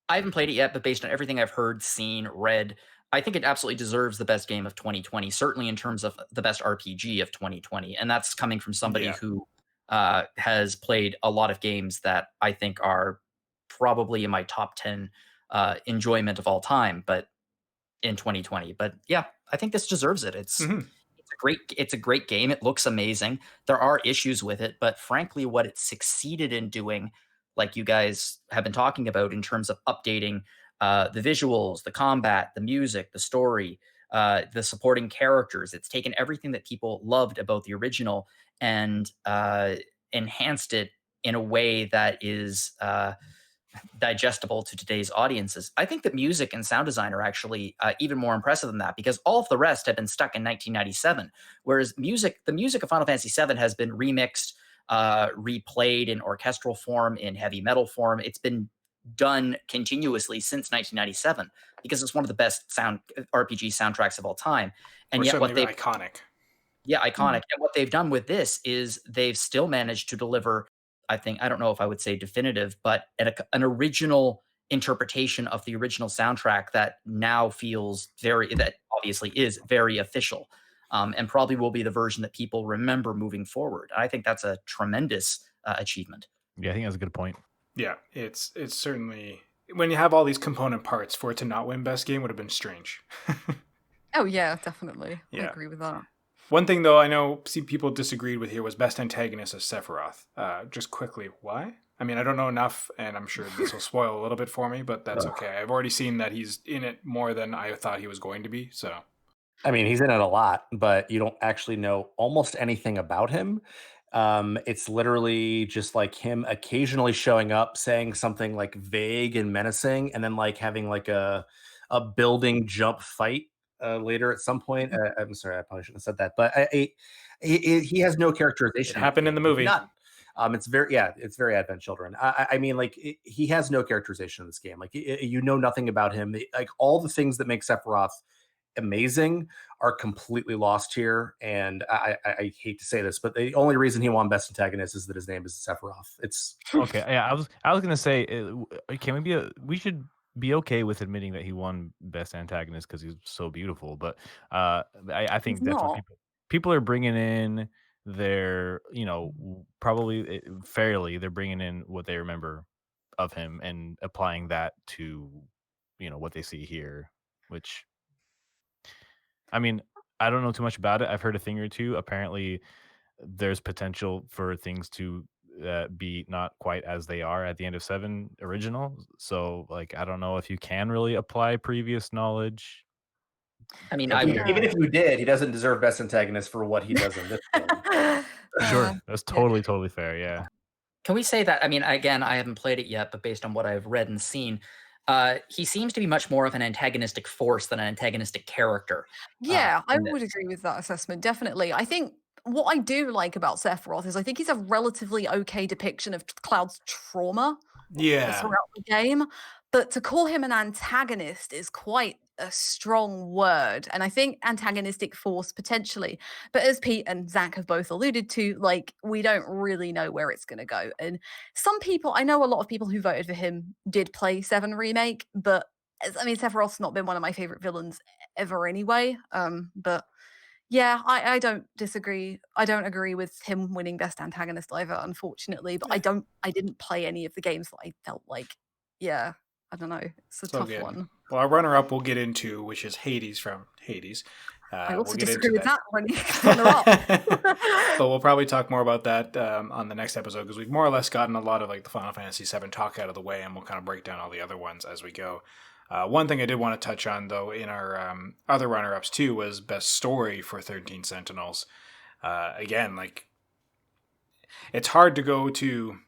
I haven't played it yet, but based on everything I've heard, seen, read, I think it absolutely deserves the best game of 2020, certainly in terms of the best RPG of 2020. And that's coming from somebody who has played a lot of games that I think are probably in my top 10 enjoyment of all time, but in 2020. But yeah, I think this deserves it. It's a great game. It looks amazing. There are issues with it, but frankly, what it succeeded in doing, like you guys have been talking about in terms of updating the visuals, the combat, the music, the story, the supporting characters. It's taken everything that people loved about the original and enhanced it in a way that is digestible to today's audiences. I think that music and sound design are actually even more impressive than that, because all of the rest have been stuck in 1997, whereas the music of Final Fantasy VII has been remixed, replayed in orchestral form, in heavy metal form. It's been done continuously since 1997 because it's one of the best RPG soundtracks of all time. And yet what they've iconic. Yeah, iconic. And what they've done with this is they've still managed to deliver, I don't know if I would say definitive, but an original interpretation of the original soundtrack that now feels that obviously is very official, and probably will be the version that people remember moving forward. I think that's a tremendous achievement. Yeah, I think that's a good point. Yeah, it's certainly, when you have all these component parts, for it to not win best game would have been strange. Oh yeah, definitely. I Yeah. agree with that. One thing though I know people disagreed with here was best antagonist as Sephiroth. Just quickly, why? I mean, I don't know enough, and I'm sure this will spoil a little bit for me, but that's okay. I've already seen that he's in it more than I thought he was going to be, so. I mean, he's in it a lot, but you don't actually know almost anything about him. It's literally just like him occasionally showing up, saying something like vague and menacing, and then like having like a building jump fight later at some point. I'm sorry, I probably shouldn't have said that, but he has no characterization. It happened in the movie. None. It's very Advent Children. I mean, like he has no characterization in this game. Like you know nothing about him. Like all the things that make Sephiroth amazing are completely lost here, and I hate to say this, but the only reason he won best antagonist is that his name is Sephiroth. It's okay. Yeah, I was gonna say, can we should be okay with admitting that he won best antagonist because he's so beautiful, but I think He's definitely not. people are bringing in their, probably fairly, they're bringing in what they remember of him and applying that to what they see here, which, I mean, I don't know too much about it. I've heard a thing or two. Apparently, there's potential for things to be not quite as they are at the end of 7 original. So, like, I don't know if you can really apply previous knowledge. I mean, even if you did, he doesn't deserve best antagonist for what he does in this game. Sure, that's totally fair. Yeah. Can we say that? I mean, again, I haven't played it yet, but based on what I've read and seen, he seems to be much more of an antagonistic force than an antagonistic character. Yeah, I in this. would agree with that assessment, definitely. I think what I do like about Sephiroth is I think he's a relatively okay depiction of Cloud's trauma Yeah. throughout the game. But to call him an antagonist is quite a strong word. And I think antagonistic force potentially. But as Pete and Zach have both alluded to, like, we don't really know where it's going to go. And some people, I know a lot of people who voted for him did play 7 Remake, but I mean, Sephiroth's not been one of my favorite villains ever anyway. But yeah, I don't disagree. I don't agree with him winning best antagonist either, unfortunately. But I didn't play any of the games that I felt like, yeah, I don't know. It's a So tough good. one. Well, our runner-up we'll get into, which is Hades from Hades. I also we'll get disagree into with that runner-up. But we'll probably talk more about that on the next episode, because we've more or less gotten a lot of like the Final Fantasy VII talk out of the way, and we'll kind of break down all the other ones as we go. One thing I did want to touch on, though, in our other runner-ups too, was best story for 13 Sentinels. Again, like, it's hard to go to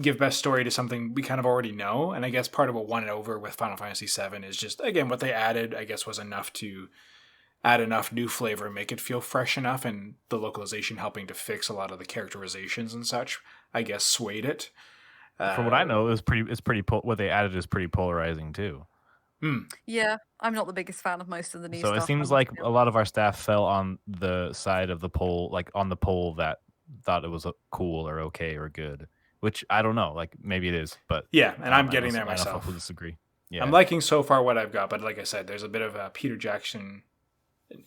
give best story to something we kind of already know, and I guess part of what won it over with Final Fantasy VII is just, again, what they added, I guess, was enough to add enough new flavor and make it feel fresh enough, and the localization helping to fix a lot of the characterizations and such, I guess, swayed it. From what I know, it's pretty what they added is pretty polarizing too. Yeah, I'm not the biggest fan of most of the new So stuff. it seems like a lot of our staff fell on the side of the poll, like on the poll that thought it was cool or okay or good, which I don't know. Like, maybe it is, but yeah, and I'm getting I there know some myself. people disagree. Yeah, I'm liking so far what I've got, but like I said, there's a bit of a Peter Jackson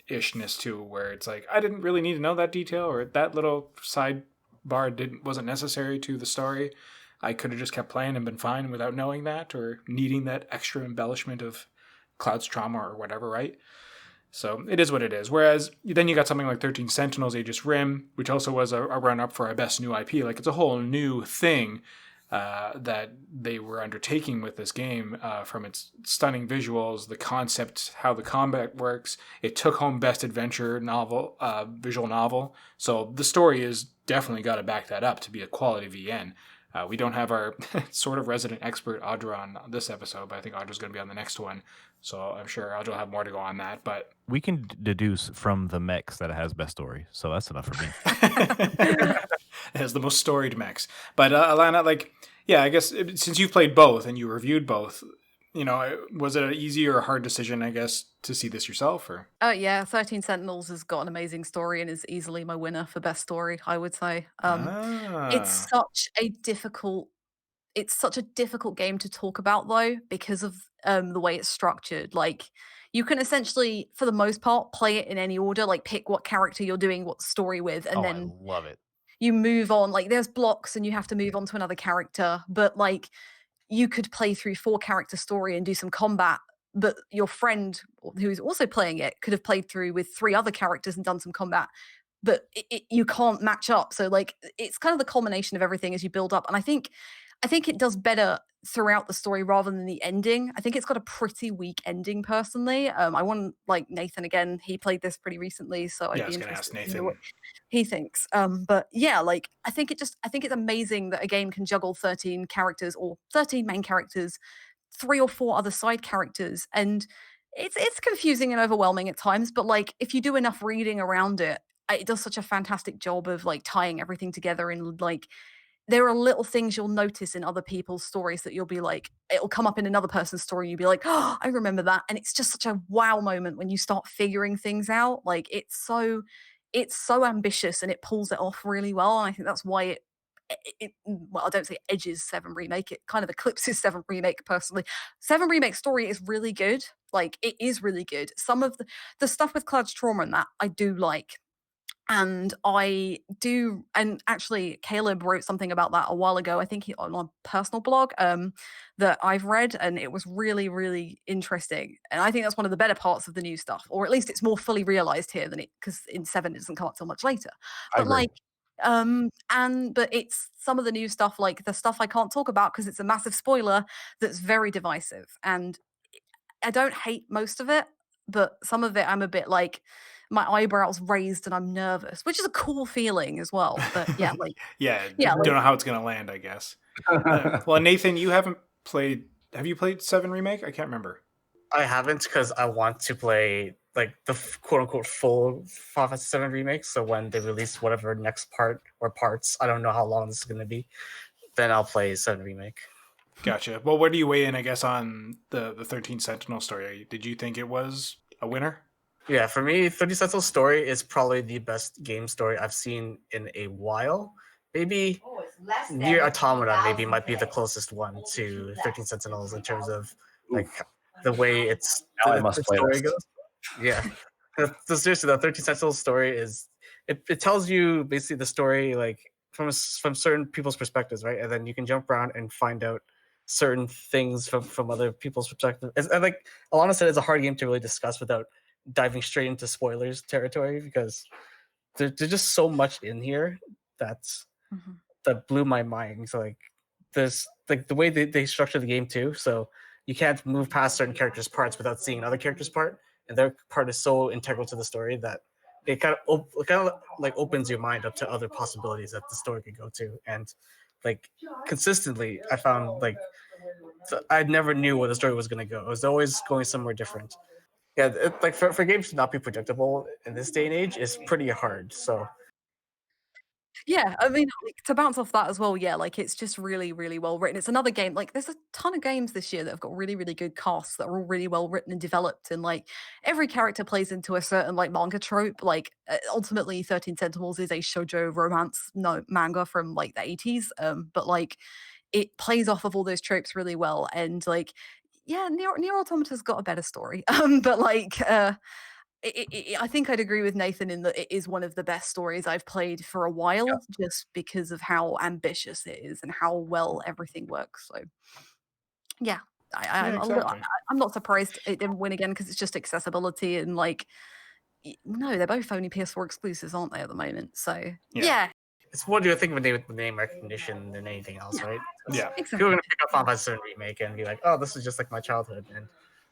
ishness too, where it's like, I didn't really need to know that detail, or that little sidebar wasn't necessary to the story. I could have just kept playing and been fine without knowing that, or needing that extra embellishment of Cloud's trauma or whatever, right? So it is what it is. Whereas then you got something like 13 Sentinels, Aegis Rim, which also was a run-up for our best new IP. Like, it's a whole new thing that they were undertaking with this game, from its stunning visuals, the concept, how the combat works. It took home best adventure novel, visual novel. So the story is definitely got to back that up to be a quality VN. We don't have our sort of resident expert Audra on this episode, but I think Audra's going to be on the next one. So I'm sure Audra will have more to go on that. But we can deduce from the mechs that it has best story, so that's enough for me. It has the most storied mechs. But Alana, like, yeah, I guess since you've played both and you reviewed both, was it an easy or a hard decision, I guess, to see this yourself? Or yeah, 13 Sentinels has got an amazing story and is easily my winner for best story, I would say. It's such a difficult it's such a difficult game to talk about though because of the way it's structured. Like you can essentially, for the most part, play it in any order. Like pick what character you're doing what story with, and Oh, I then love it. you move on. Like there's blocks, and you have to move on to another character. But like you could play through 4-character story and do some combat, but your friend who's also playing it could have played through with 3 other characters and done some combat, but you can't match up. So like it's kind of the culmination of everything as you build up, and I think it does better throughout the story rather than the ending. I think it's got a pretty weak ending personally. I want like Nathan again. He played this pretty recently, so Yeah, I'd I be was going to ask interested to hear what Nathan. he thinks. But yeah, like I think it's amazing that a game can juggle 13 characters or 13 main characters, 3 or 4 other side characters, and it's confusing and overwhelming at times. But like if you do enough reading around it, it does such a fantastic job of like tying everything together. And like there are little things you'll notice in other people's stories that you'll be like, it'll come up in another person's story. You'll be like, oh, I remember that. And it's just such a wow moment when you start figuring things out. Like it's so ambitious and it pulls it off really well. And I think that's why well, I don't say edges 7 Remake, it kind of eclipses 7 Remake personally. 7 Remake story is really good. Like it is really good. Some of the stuff with Cloud's trauma and that I do like. And I do, and actually, Caleb wrote something about that a while ago. I think on a personal blog that I've read, and it was really, really interesting. And I think that's one of the better parts of the new stuff, or at least it's more fully realized here than it, because in 7 it doesn't come up till much later. I But agree. like, but it's some of the new stuff, like the stuff I can't talk about because it's a massive spoiler that's very divisive. And I don't hate most of it, but some of it I'm a bit like my eyebrows raised and I'm nervous, which is a cool feeling as well. But yeah, like yeah, yeah, don't like, know how it's going to land, I guess. Well, Nathan, you haven't played. Have you played 7 Remake? I can't remember. I haven't because I want to play like the quote unquote full Final Fantasy 7 remake. So when they release whatever next part or parts, I don't know how long this is going to be. Then I'll play 7 remake. Gotcha. Well, where do you weigh in, I guess, on the 13 Sentinel story? Did you think it was a winner? Yeah, for me, 30 Sentinel story is probably the best game story I've seen in a while. Maybe Near Automata maybe might be the closest one to 13 Sentinels in terms of like the way it's Now I the must play story this. goes. Yeah. Seriously, the 13 Sentinel story is it tells you basically the story like from certain people's perspectives, right? And then you can jump around and find out certain things from other people's perspective. And like Alana said, it's a hard game to really discuss without diving straight into spoilers territory because there's just so much in here that's mhm. that blew my mind. So like this like the way they structure the game too. So you can't move past certain characters' parts without seeing another character's part, and their part is so integral to the story that it kind of like opens your mind up to other possibilities that the story could go to. And like consistently, I found like I never knew where the story was going to go. It was always going somewhere different. Yeah, like for games to not be predictable in this day and age is pretty hard. So Yeah, I mean, like, to bounce off that as well, yeah, like it's just really, really well written. It's another game, like there's a ton of games this year that have got really, really good casts that are all really well written and developed, and like every character plays into a certain like manga trope. Like ultimately, 13 Sentinels is a shoujo romance no manga from like the 80s, but like it plays off of all those tropes really well, and like yeah, Near Automata's got a better story, but like I think I'd agree with Nathan in that it is one of the best stories I've played for a while, just because of how ambitious it is and how well everything works. So, yeah, Yeah, exactly. I'm not surprised it didn't win again because it's just accessibility and like, no, they're both only PS4 exclusives, aren't they, at the moment? So, Yeah. yeah, it's more do you think of a name with name recognition than anything else, right? Yeah. People exactly. are gonna pick up Final Fantasy VII remake and be like, "Oh, this is just like my childhood." And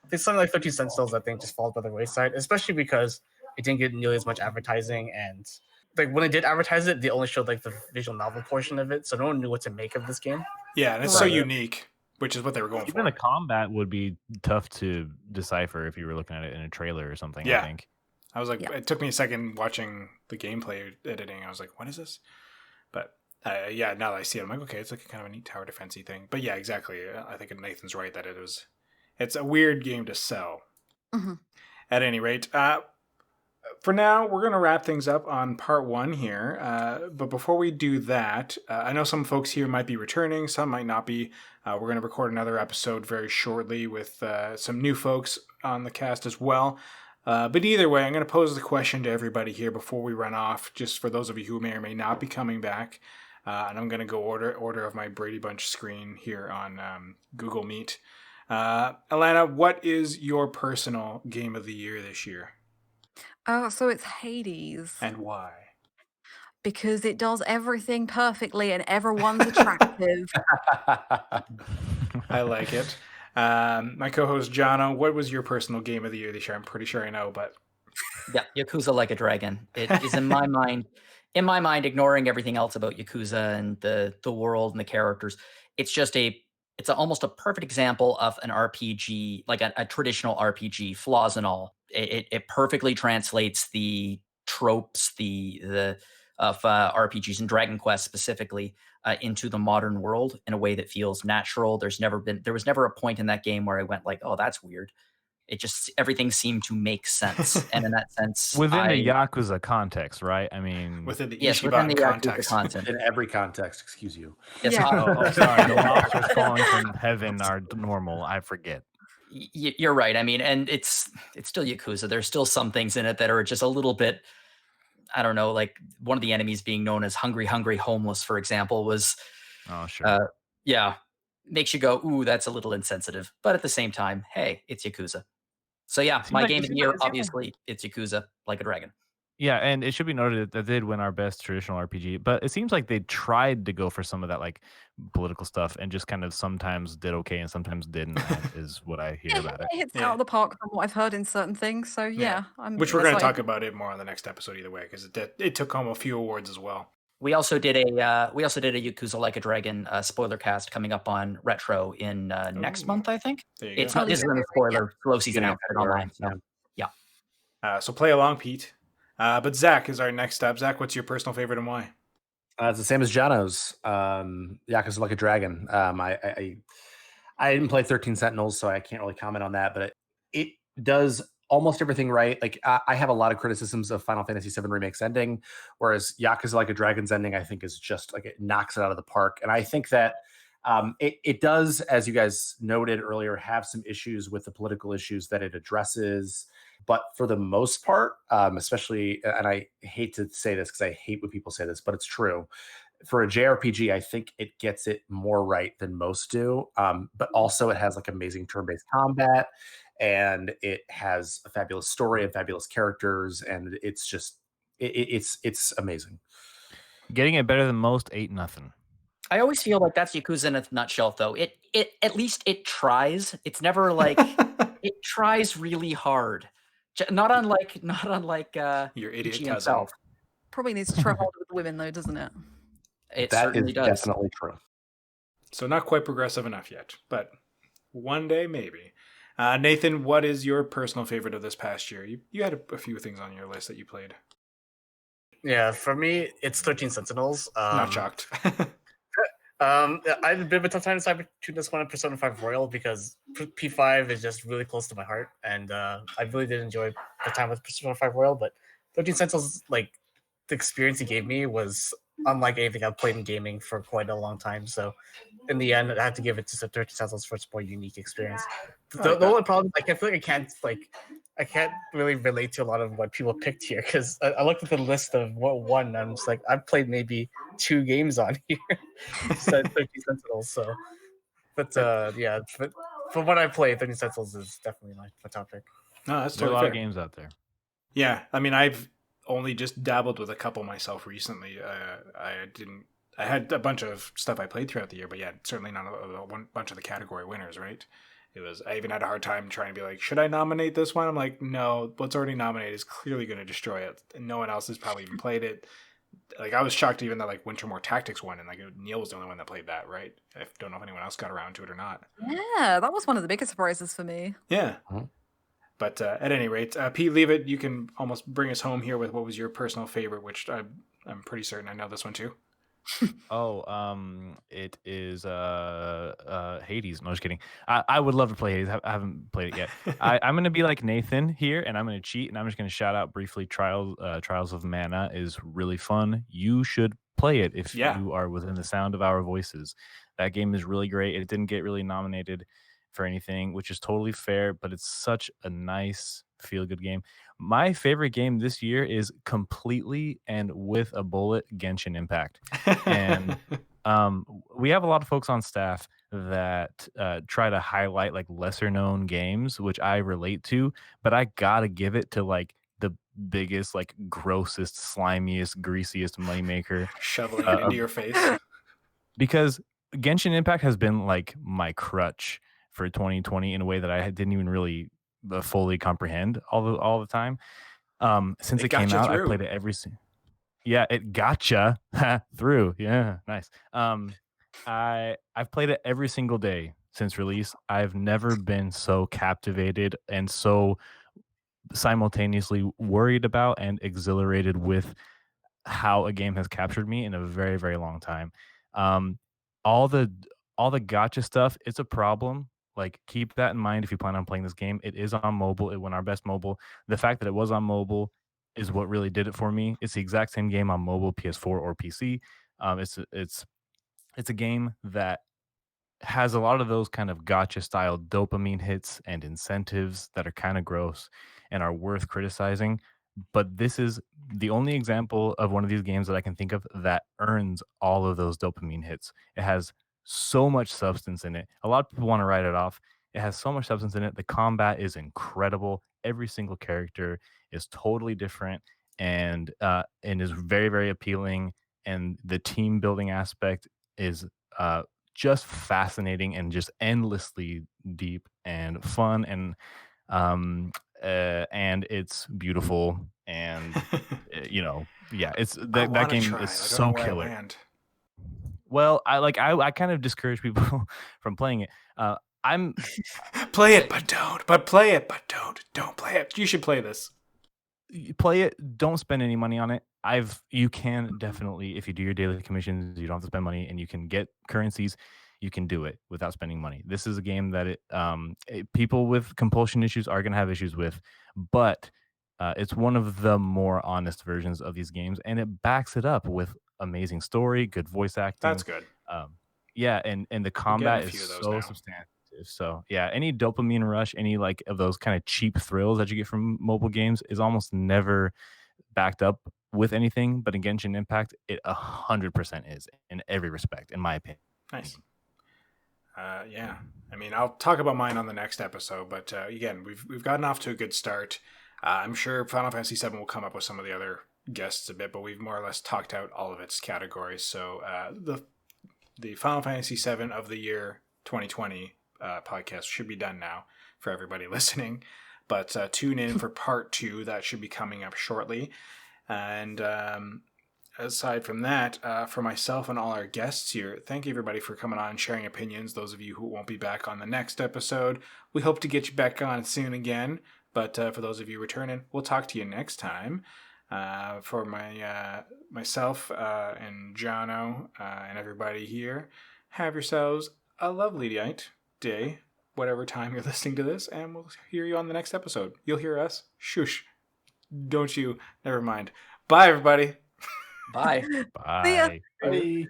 I think something like 13 Sentinels, I think, just falls by the wayside, especially because it didn't get nearly as much advertising. And like when it did advertise it, they only showed like the visual novel portion of it, so no one knew what to make of this game. Yeah, and it's so Right. unique, which is what they were going Even for. the combat would be tough to decipher if you were looking at it in a trailer or something. Yeah. I think. I was like, Yeah. it took me a second watching the gameplay editing. I was like, what is this? But yeah, now that I see it, I'm like, okay, it's like a kind of a neat tower defensey thing. But yeah, exactly. I think Nathan's right that it's a weird game to sell. Mhm. At any rate, for now, we're going to wrap things up on part 1 here. But before we do that, I know some folks here might be returning, some might not be. We're going to record another episode very shortly with some new folks on the cast as well. But either way, I'm going to pose the question to everybody here before we run off, just for those of you who may or may not be coming back. And I'm going to go order of my Brady Bunch screen here on Google Meet. Alana, what is your personal game of the year this year? So it's Hades. And why? Because it does everything perfectly and everyone's attractive. I like it. My co-host Jono, what was your personal game of the year this year? I'm pretty sure I know, but Yeah, Yakuza Like a Dragon. It is in my mind, ignoring everything else about Yakuza and the world and the characters. It's almost a perfect example of an RPG, like a traditional RPG, flaws and all. It perfectly translates the tropes, of RPGs and Dragon Quest specifically into the modern world in a way that feels natural. There was never a point in that game where I went like, oh, that's weird. It just, everything seemed to make sense. And in that sense, Within the Yakuza context, right? I mean, within the yes, within the Ichiban Yakuza context. content. In every context, excuse you. Yes, Yeah. sorry, the lobsters falling from heaven are normal. I forget. You're right. I mean, and it's still Yakuza. There's still some things in it that are just a little bit, I don't know, like one of the enemies being known as Hungry Homeless, for example, was, Oh, sure. yeah, makes you go, ooh, that's a little insensitive. But at the same time, hey, it's Yakuza. So yeah, Seems my like- game it of the seems year, like- it seems like- obviously, it's Yakuza Like a Dragon. Yeah, and it should be noted that they did win our best traditional RPG, but it seems like they tried to go for some of that like political stuff and just kind of sometimes did okay and sometimes didn't, is what I hear about it. It hits Yeah. out of the park from what I've heard in certain things. So yeah, Which we're that's going to why- talk about it more on the next episode either way, because it took home a few awards as well. We also did a Yakuza Like a Dragon spoiler cast coming up on Retro in next Ooh. month, I think. There you It's go. not, this isn't a spoiler. Slow season Beginning out of it February, online. So. So play along, Pete. But Zach is our next up. Zach, what's your personal favorite and why? It's the same as Jono's. Yakuza Like a Dragon. I didn't play 13 Sentinels, so I can't really comment on that, but it does almost everything right. Like I have a lot of criticisms of Final Fantasy VII Remake's ending, whereas Yakuza Like a Dragon's ending, I think, is just like it knocks it out of the park. And I think that it does, as you guys noted earlier, have some issues with the political issues that it addresses. But for the most part, especially, and I hate to say this because I hate when people say this, but it's true. For a JRPG, I think it gets it more right than most do. But also it has like amazing turn-based combat, and it has a fabulous story and fabulous characters, and it's just it's amazing. Getting it better than most, 8-0. I always feel like that's Yakuza in a nutshell, though. It at least it tries. It's never like it tries really hard. Not unlike Your idiot Ichi cousin. himself. probably needs to try harder with women though, doesn't it? It That certainly is does. definitely true. So not quite progressive enough yet, but one day maybe. Nathan, what is your personal favorite of this past year? You had a few things on your list that you played. Yeah, for me, it's 13 Sentinels. Not shocked. I had a bit of a tough time deciding between this one and Persona 5 Royal because P5 is just really close to my heart, and I really did enjoy the time with Persona 5 Royal. But 13 Sentinels, like the experience it gave me, was unlike anything I've played in gaming for quite a long time. So in the end, I had to give it to 13 Sentinels for its more unique experience. The only problem is I feel like I can't really relate to a lot of what people picked here because I looked at the list of what won. And I'm just like, I've played maybe 2 games on here. Said 13 Sentinels. So, but yeah, for what I played, 13 Sentinels is definitely my top pick. No, that's There are a totally lot fair. of games out there. Yeah, I mean, I've only just dabbled with a couple myself recently. I had a bunch of stuff I played throughout the year, but yeah, certainly not a bunch of the category winners, right? I even had a hard time trying to be like, should I nominate this one? I'm like, no, what's already nominated is clearly going to destroy it. And no one else has probably even played it. Like, I was shocked even that like Wintermore Tactics won, and like Neil was the only one that played that, right? I don't know if anyone else got around to it or not. Yeah, that was one of the biggest surprises for me. Yeah. Mhm. But at any rate, Pete, leave it. You can almost bring us home here with what was your personal favorite, which I'm pretty certain I know this one too. It is Hades. No, just kidding. I would love to play Hades. I haven't played it yet. I'm gonna be like Nathan here, and I'm gonna cheat, and I'm just gonna shout out briefly. Trials of Mana is really fun. You should play it if Yeah. you are within the sound of our voices. That game is really great. It didn't get really nominated for anything, which is totally fair, but it's such a nice feel good game. My favorite game this year is completely and with a bullet Genshin Impact. And we have a lot of folks on staff that try to highlight like lesser known games, which I relate to, but I gotta give it to like the biggest, like grossest, slimiest, greasiest moneymaker Shoveling it into of your face. because Genshin Impact has been like my crutch for 2020 in a way that I didn't even really fully comprehend all the time. Since It it got came you out, I through. played it yeah, it gotcha through. Yeah, nice. I've played it every single day since release. I've never been so captivated and so simultaneously worried about and exhilarated with how a game has captured me in a very, very long time. Um, all the all the gotcha stuff, it's a problem. Like keep that in mind if you plan on playing this game. It is on mobile. It won our best mobile. The fact that it was on mobile is what really did it for me. It's the exact same game on mobile, PS4 or PC. It's a game that has a lot of those kind of gotcha style dopamine hits and incentives that are kind of gross and are worth criticizing. But this is the only example of one of these games that I can think of that earns all of those dopamine hits. It has so much substance in it. A lot of people want to write it off. It has so much substance in it. The combat is incredible. Every single character is totally different and is very, very appealing. And the team building aspect is just fascinating and just endlessly deep and fun and it's beautiful and yeah, it's I that want to game try. is I don't so know where killer. I land. Well, I kind of discourage people from playing it. I'm Play it, but don't. But play it, but don't. Don't play it. You should play this. play it, don't spend any money on it. You can definitely, if you do your daily commissions, you don't have to spend money and you can get currencies, you can do it without spending money. This is a game that people with compulsion issues are going to have issues with, but it's one of the more honest versions of these games, and it backs it up with amazing story, good voice acting. That's good. Yeah, and the We're getting combat a is few of those so now. substantive. So yeah, any dopamine rush, any like of those kind of cheap thrills that you get from mobile games is almost never backed up with anything. But in Genshin Impact, it 100% is in every respect, in my opinion. Nice. Yeah. I mean, I'll talk about mine on the next episode, but again, we've gotten off to a good start. I'm sure Final Fantasy VII will come up with some of the other guests a bit, but we've more or less talked out all of its categories. So the Final Fantasy VII of the year 2020 podcast should be done now for everybody listening. But tune in for part 2. That should be coming up shortly. And aside from that, for myself and all our guests here, thank you everybody for coming on and sharing opinions. Those of you who won't be back on the next episode, we hope to get you back on soon again. But for those of you returning, we'll talk to you next time. For myself and Jono and everybody here, have yourselves a lovely day, whatever time you're listening to this, and we'll hear you on the next episode. You'll hear us. Shush. Don't you? Never mind. Bye, everybody. Bye. See ya. Bye. Bye.